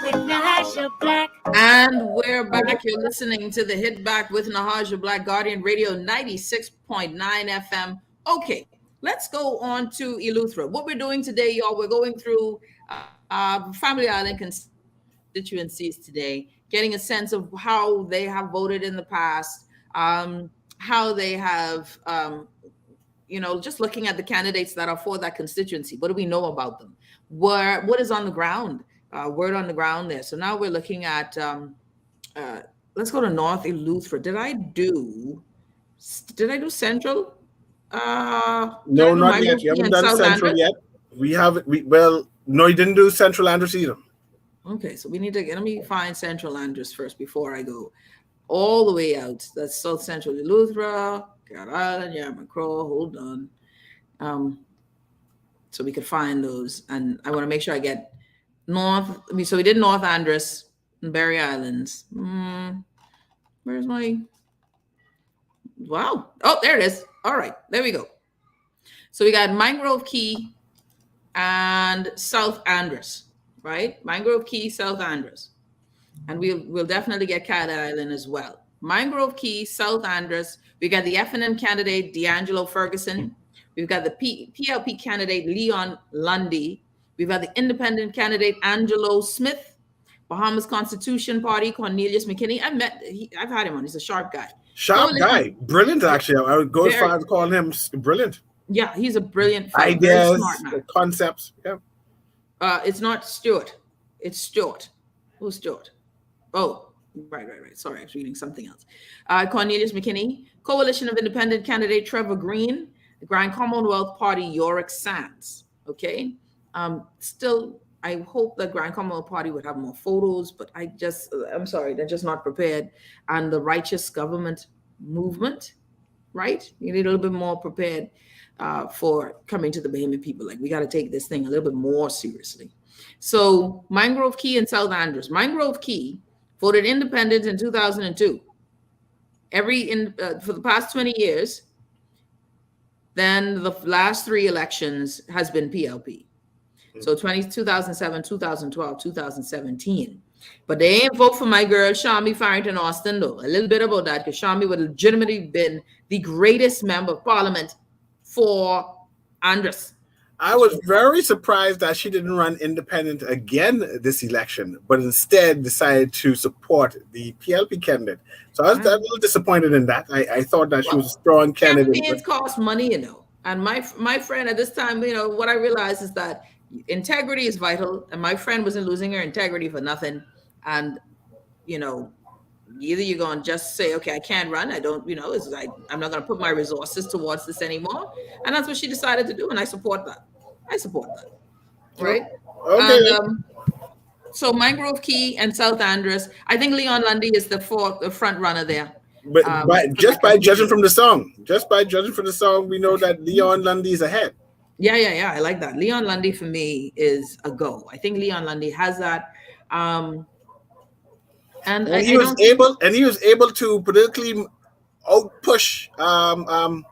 with Nahaja Black.
And we're back. You're listening to the Hit Back with Nahaja Black, Guardian Radio 96.9 FM. Okay, let's go on to Eleuthera. What we're doing today, y'all, we're going through Family Island constituencies today, getting a sense of how they have voted in the past, how they have, just looking at the candidates that are for that constituency. What do we know about them? What is on the ground? Word on the ground there. So now we're looking at, let's go to North Eleuthera. Did I do Central?
No, not yet. You haven't done Central yet. No, you didn't do Central Andros either.
Okay, so let me find Central Andros first before I go all the way out. That's South Central Eleuthera, Cat Island, Yarmacrow. Hold on. So we could find those. And I want to make sure I get North. So we did North Andros and Berry Islands. Where's my... Wow. Oh, there it is. All right, there we go. So we got Mangrove Key and South Andros, right? Mangrove Key, South Andros. And we'll definitely get Cat Island as well. Mangrove Key, South Andros. We got the F&M candidate, D'Angelo Ferguson. We've got the PLP candidate, Leon Lundy. We've got the independent candidate, Angelo Smith. Bahamas Constitution Party, Cornelius McKinney. I've had him on. He's a sharp guy.
Sharp guy. Brilliant, actually. I would go as far as calling him brilliant.
Yeah, he's a brilliant fellow.
Ideas,
smart man.
concepts. Yeah.
It's not Stewart. It's Stewart. Who's Stewart? Oh, right. Sorry, I was reading something else. Cornelius McKinney, Coalition of Independent candidate Trevor Green, the Grand Commonwealth Party Yorick Sands. Okay. Still, I hope the Grand Commonwealth Party would have more photos, but I'm sorry, they're just not prepared. And the Righteous Government Movement, right? You need a little bit more prepared for coming to the Bahamian people. Like, we got to take this thing a little bit more seriously. So Mangrove Key and South Andros. Mangrove Key voted independent in 2002. For the past 20 years, then the last 3 elections has been PLP. So 2007, 2012, 2017. But they ain't vote for my girl, Shami Farrington Austin, though. A little bit about that, because Shami would have legitimately been the greatest member of parliament for Andros.
I was very surprised that she didn't run independent again this election, but instead decided to support the PLP candidate. So I was a little disappointed in that. I thought that she was a strong candidate.
Campaigns cost money, And my friend at this time, what I realized is that integrity is vital, and my friend wasn't losing her integrity for nothing. And either you're going to just say, okay, I can't run, I'm not going to put my resources towards this anymore, and that's what she decided to do, and I support that. Right?
Okay.
And, so Mangrove Key and South Andros, I think Leon Lundy is the front runner there.
But by judging from the song, we know that Leon Lundy is ahead.
Yeah. I like that. Leon Lundy for me is a go. I think Leon Lundy has that. And he was
able to politically push the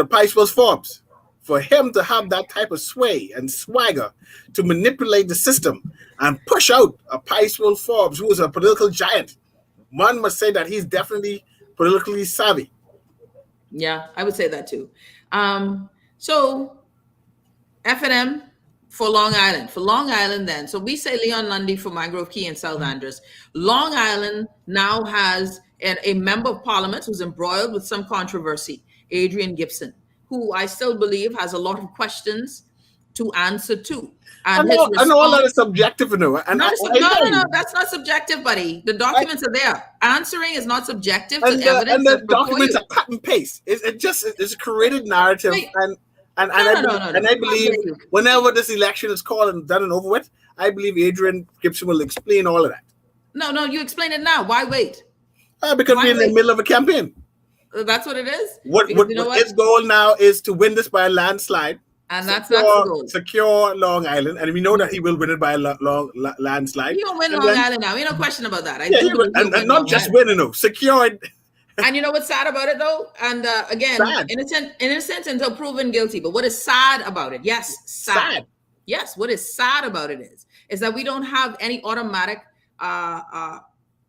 Price Forbes. For him to have that type of sway and swagger to manipulate the system and push out a Price Forbes, who is a political giant, one must say that he's definitely politically savvy.
Yeah, I would say that too. So F&M for Long Island. For Long Island then. So we say Leon Lundy for Mangrove Key and South Andros. Long Island now has a member of parliament who's embroiled with some controversy, Adrian Gibson, who I still believe has a lot of questions to answer to. And
I know all that is subjective, you know. And
no, that's not subjective, buddy. The documents are there. Answering is not subjective to evidence.
And the documents are cut and paste. It's a created narrative. I believe whenever this election is called and done and over with, I believe Adrian Gibson will explain all of that.
No, you explain it now. Why wait?
Because we're in the middle of a campaign.
That's what it is.
What his goal now is to win this by a landslide.
And that's the goal.
Secure Long Island. And we know that he will win it by a landslide.
He will win Long Island now. No question about that.
And not just winning, no. Secure it.
And you know what's sad about it, though? And again, innocent until proven guilty. But what is sad about it? Yes, sad. Yes, what is sad about it is that we don't have any automatic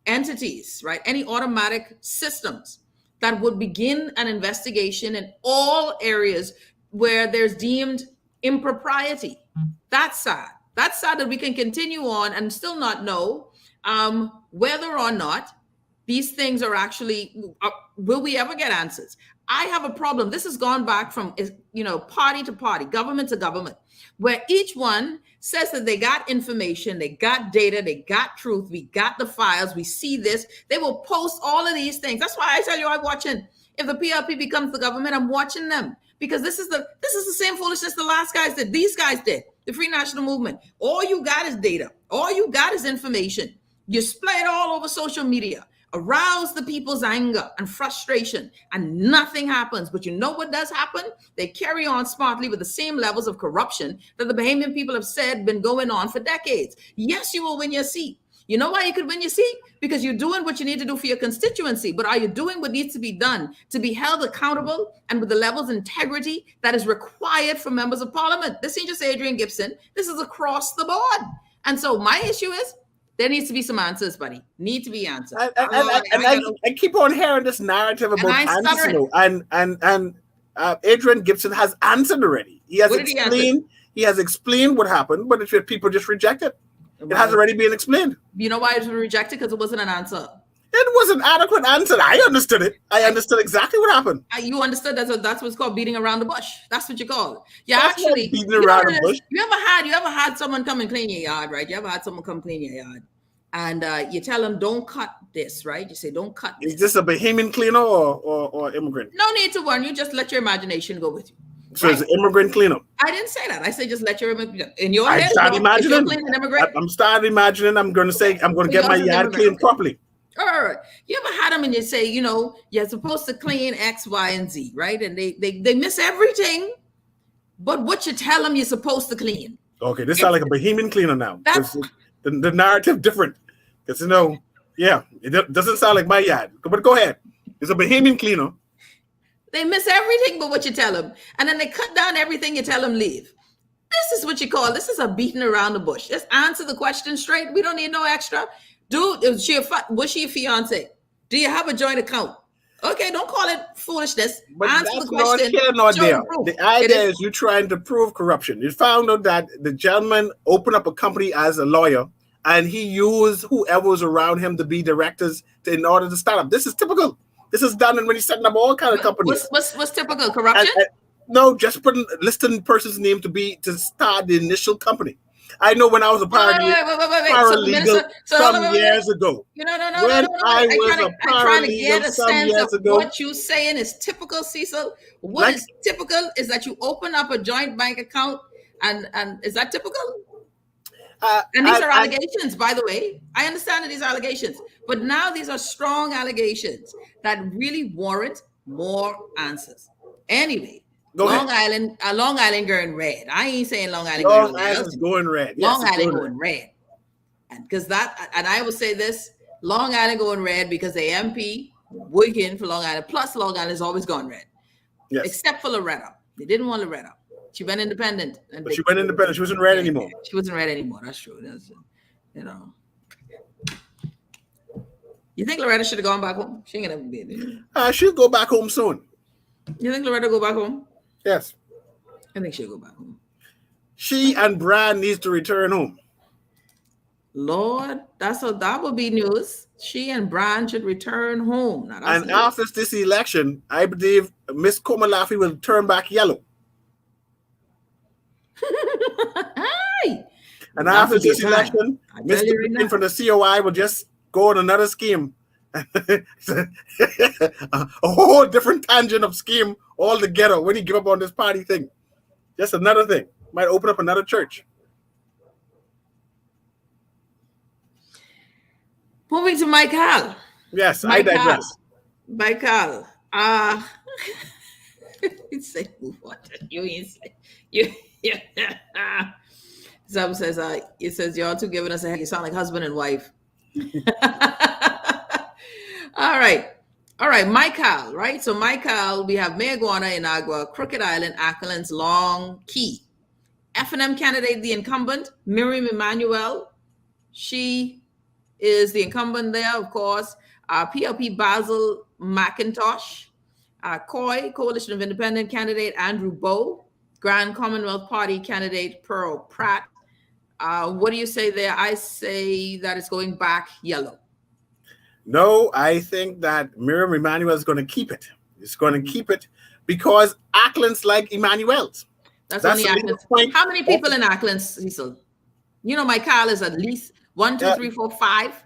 entities, right? Any automatic systems that would begin an investigation in all areas where there's deemed impropriety. That's sad. That's sad that we can continue on and still not know whether or not these things are actually, will we ever get answers? I have a problem. This has gone back from, party to party, government to government, where each one says that they got information, they got data, they got truth, we got the files, we see this. They will post all of these things. That's why I tell you, I'm watching. If the PRP becomes the government, I'm watching them, because this is the same foolishness the last guys did. These guys did. The Free National Movement. All you got is data. All you got is information. You spread it all over social media. Arouse the people's anger and frustration, and nothing happens. But you know what does happen? They carry on smartly with the same levels of corruption that the Bahamian people have said been going on for decades. Yes, you will win your seat. You know why you could win your seat? Because you're doing what you need to do for your constituency. But are you doing what needs to be done to be held accountable and with the levels of integrity that is required for members of parliament? This ain't just Adrian Gibson. This is across the board. And so my issue is, there needs to be some answers, buddy. Need to be answers.
I keep on hearing this narrative about answers, and Adrian Gibson has answered already. He has explained what happened, but if people just reject it, it has already been explained.
You know why it was rejected? Because it wasn't an answer.
It was an adequate answer. I understood it. I understood exactly what happened.
You understood that's what's called beating around the bush. That's what you call it.
That's actually beating around the bush.
You ever had someone come and clean your yard, right? You ever had someone come clean your yard, and you tell them, don't cut this, right? You say, don't cut this.
Is this a Bahamian cleaner or immigrant?
No need to warn you. Just let your imagination go with you.
So it's an immigrant cleanup.
I didn't say that. I said just let your in your
head. I'm starting imagining. I'm going to get my yard cleaned properly.
All right. You ever had them and you say, you're supposed to clean X, Y, and Z, right? And they miss everything, but what you tell them you're supposed to clean.
Okay, this sounds like a Bahamian cleaner now. That's the narrative different. Because it doesn't sound like my yard. But go ahead. It's a Bahamian cleaner.
They miss everything but what you tell them. And then they cut down everything you tell them leave. This is what you call, this is a beating around the bush. Just answer the question straight. We don't need no extra. Dude, was she your fiance? Do you have a joint account? Okay, don't call it foolishness.
But
answer the question.
The idea is you're trying to prove corruption. You found out that the gentleman opened up a company as a lawyer, and he used whoever was around him to be directors in order to start up. This is typical. This is done when he's setting up all kind of companies.
What's typical? Corruption?
No, just listing the person's name to start the initial company. I know when I was a paralegal some years ago.
When I was a paralegal some years ago. What you're saying is typical, Cecil. What is typical is that you open up a joint bank account, and is that typical? And these are allegations, by the way. I understand that these are allegations, but now these are strong allegations that really warrant more answers. Anyway, Long Island going red. I ain't saying Long Island going red.
Long Island's going red.
Long Island going red. And because and I will say this, Long Island going red because the MP working for Long Island. Plus, Long Island has always gone red.
Yes.
Except for Loretta. They didn't want Loretta. She went independent.
But she went independent. She wasn't red anymore.
She wasn't red anymore. That's true. You think Loretta should have gone back home? She ain't gonna be there.
She'll go back home soon.
You think Loretta go back home?
Yes.
I think she'll go back home.
She and Brian needs to return home.
Lord, that would be news. She and Brian should return home. Now,
and after this election, I believe Miss Komalafi will turn back yellow. And after this election, Mr. Green from the COI will just go on another scheme. A whole different tangent of scheme altogether when he give up on this party thing. Just another thing. Might open up another church.
Moving to Michael.
Yes, I digress.
Michael. You say what? You ain't say you. Some says it says y'all two giving us a head. You sound like husband and wife. All right, Michael. Right. So Michael, we have Mayaguana, Inagua, Crooked Island, Acklands, Long Key. F&M candidate, the incumbent, Miriam Emanuel. She is the incumbent there, of course. PLP Basil McIntosh. COI, Coalition of Independent candidate, Andrew Bowe. Grand Commonwealth Party candidate, Pearl Pratt. What do you say there? I say that it's going back yellow.
No, I think that Miriam Emanuel is going to keep it. It's going to keep it because Acklands like Emanuel's.
That's only Acklands. How many people in Acklands, Cecil? You know, Michael is at least 1, 2, 3, 4, 5.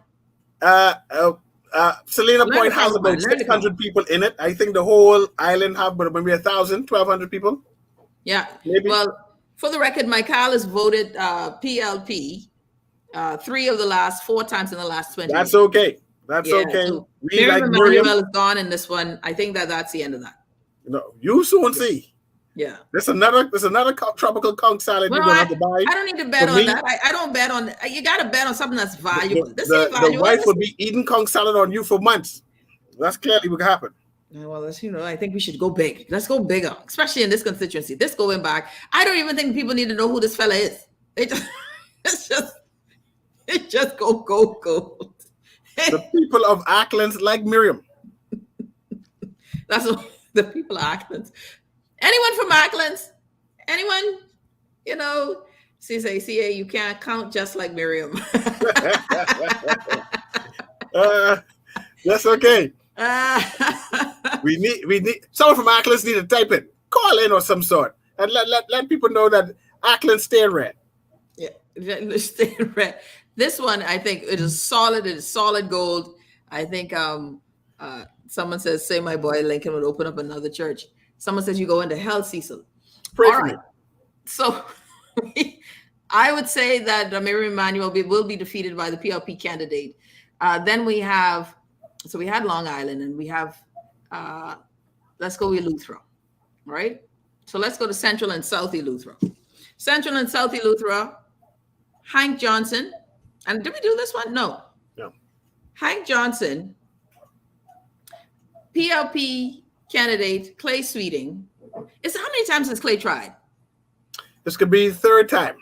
Selena Point has about 600 people in it. I think the whole island have maybe 1,000, 1,200 people.
Yeah.
Maybe.
Well, for the record, Michael has voted PLP 3 of the last 4 times in the last 20
That's
years.
okay. That's okay.
So
We
Miriam
like
Emanuel
Miriam.
is gone in this one. I think that's the end of that.
No, you soon see.
Yeah.
There's another tropical conch salad
Well,
you're gonna have to buy.
I don't need to bet
For
on
me,
that. I don't bet on. You got to bet on something that's valuable. This
The
ain't valuable.
wife will be eating conch salad on you for months. That's clearly what happen.
Well, that's, I think we should go big. Let's go bigger, especially in this constituency. This going back. I don't even think people need to know who this fella is. It just go.
The people of Acklands like Miriam.
That's what the people of Acklands. Anyone from Acklands? Anyone? CA, you can't count just like Miriam.
That's okay. We need someone from Acklands need to type in, call in or some sort, and let people know that Acklands stay red.
Yeah, stay red. This one, I think it is solid. It is solid gold. I think someone says, say my boy Lincoln would open up another church. Someone says you go into hell, Cecil.
Pray
All
for
right.
me.
So I would say that Miriam Emanuel will be defeated by the PLP candidate. Then we have, so we had Long Island and we have, let's go with Eleuthera, right? So let's go to Central and South Eleuthera. Central and South Eleuthera, Hank Johnson. And did we do this one? No. Hank Johnson, PLP candidate, Clay Sweeting. How many times has Clay tried?
This could be the 3rd time.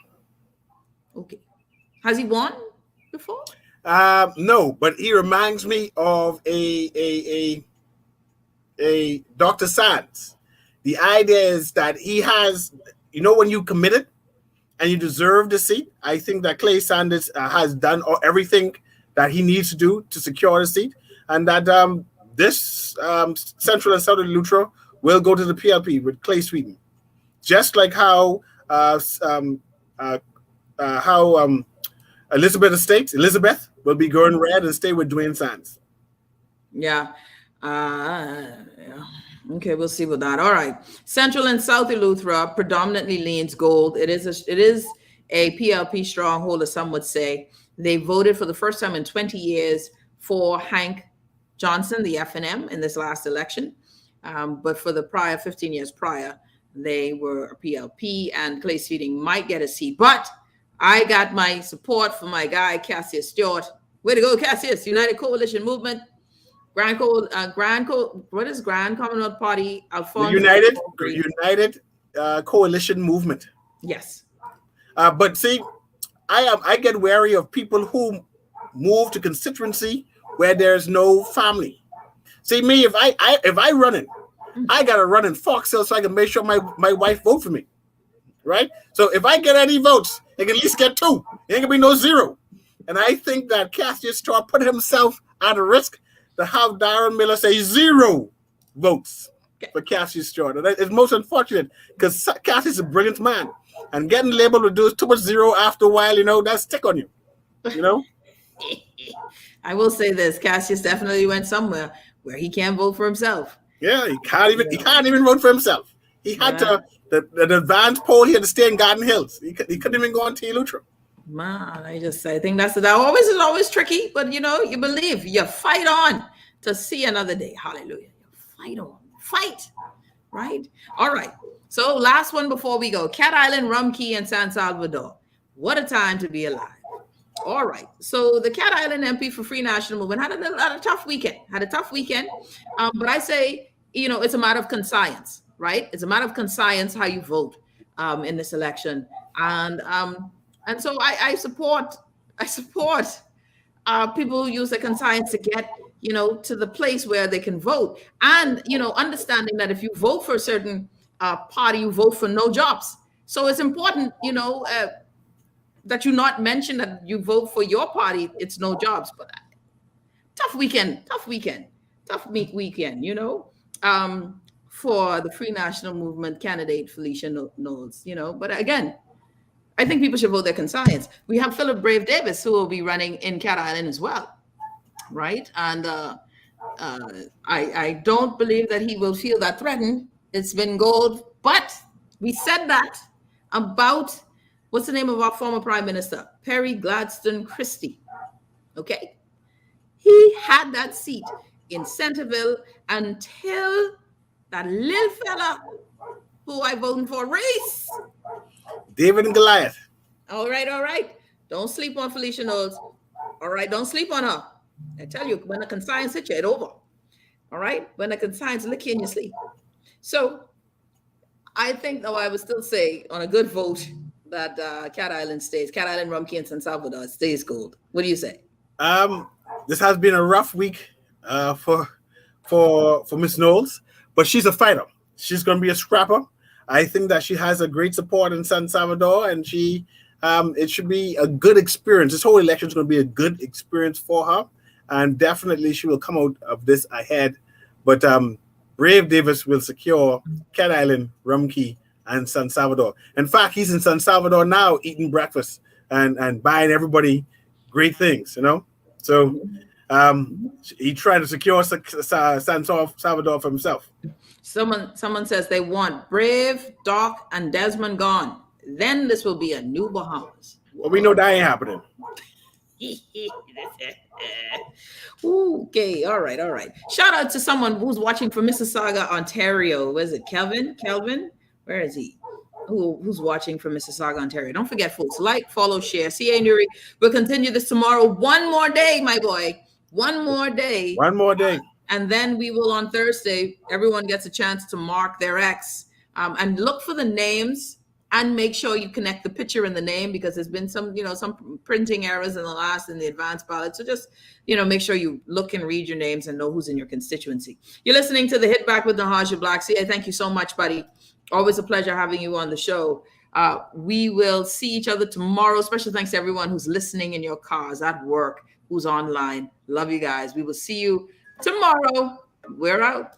Okay. Has he won before?
No, but he reminds me of a Dr. Sands. The idea is that he has, when you committed and you deserve the seat, I think that Clay Sanders has done everything that he needs to do to secure the seat, and that this Central and Southern Eleuthera will go to the PLP with Clay Sweeting, just like how Elizabeth will be going red and stay with Dwayne Sands.
Yeah. Okay, we'll see with that. All right. Central and South Eleuthera predominantly leans gold. It is a PLP stronghold, as some would say. They voted for the first time in 20 years for Hank Johnson, the F&M, in this last election. But for the 15 years prior, they were a PLP, and Clay Sweeting might get a seat. But I got my support for my guy, Cassius Stewart. Way to go, Cassius. United Coalition Movement. What is Grand Commonwealth Party?
The
Alfonso
United Coalition Movement.
Yes.
But see, I get wary of people who move to constituency where there's no family. See, me, if I run it, I gotta run in Fox Hill so I can make sure my wife vote for me. Right? So if I get any votes, I can at least get 2. It ain't gonna be no 0. And I think that Cassius Straw put himself at a risk to have Darren Miller say 0 votes for Cassius Straw. And it's most unfortunate because Cassius is a brilliant man. And getting labeled with those too much 0 after a while, that's stick on you.
I will say this: Cassius definitely went somewhere where he can't vote for himself.
Yeah, he can't even vote for himself. He had to the advanced poll. He had to stay in Garden Hills. He couldn't even go on T. Lutra.
Man, I think that always tricky, but you believe, you fight on to see another day. Hallelujah. You fight, right? All right. So last one before we go: Cat Island, Rum Key, and San Salvador. What a time to be alive. All right. So the Cat Island MP for Free National Movement had a tough weekend. But I say, it's a matter of conscience, right? It's a matter of conscience how you vote in this election. And so I support people who use their conscience to get, to the place where they can vote. And, understanding that if you vote for a certain party, you vote for no jobs. So it's important, that you not mention that you vote for your party, it's no jobs. But tough weekend, for the Free National Movement candidate, Felicia Knowles, But again, I think people should vote their conscience. We have Philip Brave Davis, who will be running in Cat Island as well, right? And I don't believe that he will feel that threatened. It's been gold. But we said that about, what's the name of our former Prime Minister? Perry Gladstone Christie. Okay? He had that seat in Centerville until that little fella who I voted for race.
David and Goliath.
All right. Don't sleep on Felicia Knowles. All right, don't sleep on her. I tell you, when the conscience hit you, it's over. All right? When the conscience lick you in your sleep. So I think, though, I would still say on a good vote that Cat Island stays. Cat Island, Rum Key, and San Salvador stays gold. What do you say?
This has been a rough week for Miss Knowles, but she's a fighter. She's going to be a scrapper. I think that she has a great support in San Salvador, and it should be a good experience. This whole election is going to be a good experience for her, and definitely she will come out of this ahead. But Brave Davis will secure Cat Island, Rum Key, and San Salvador. In fact, he's in San Salvador now eating breakfast and buying everybody great things, So he tried to secure San Salvador for himself.
Someone says they want Brave, Doc, and Desmond gone. Then this will be a new Bahamas.
Well, we know that ain't happening.
Okay, all right. Shout out to someone who's watching from Mississauga, Ontario. Was it Kelvin? Where is he? Who's watching from Mississauga, Ontario? Don't forget, folks, like, follow, share. C.A. Nuri. We'll continue this tomorrow. One more day, my boy. One more day. And then we will, on Thursday, everyone gets a chance to mark their X and look for the names and make sure you connect the picture and the name, because there's been some printing errors in the advanced ballot. So just, make sure you look and read your names and know who's in your constituency. You're listening to the Hit Back with Nahaja Black. C.A., thank you so much, buddy. Always a pleasure having you on the show. We will see each other tomorrow. Special thanks to everyone who's listening in your cars, at work, who's online. Love you guys. We will see you tomorrow. We're out.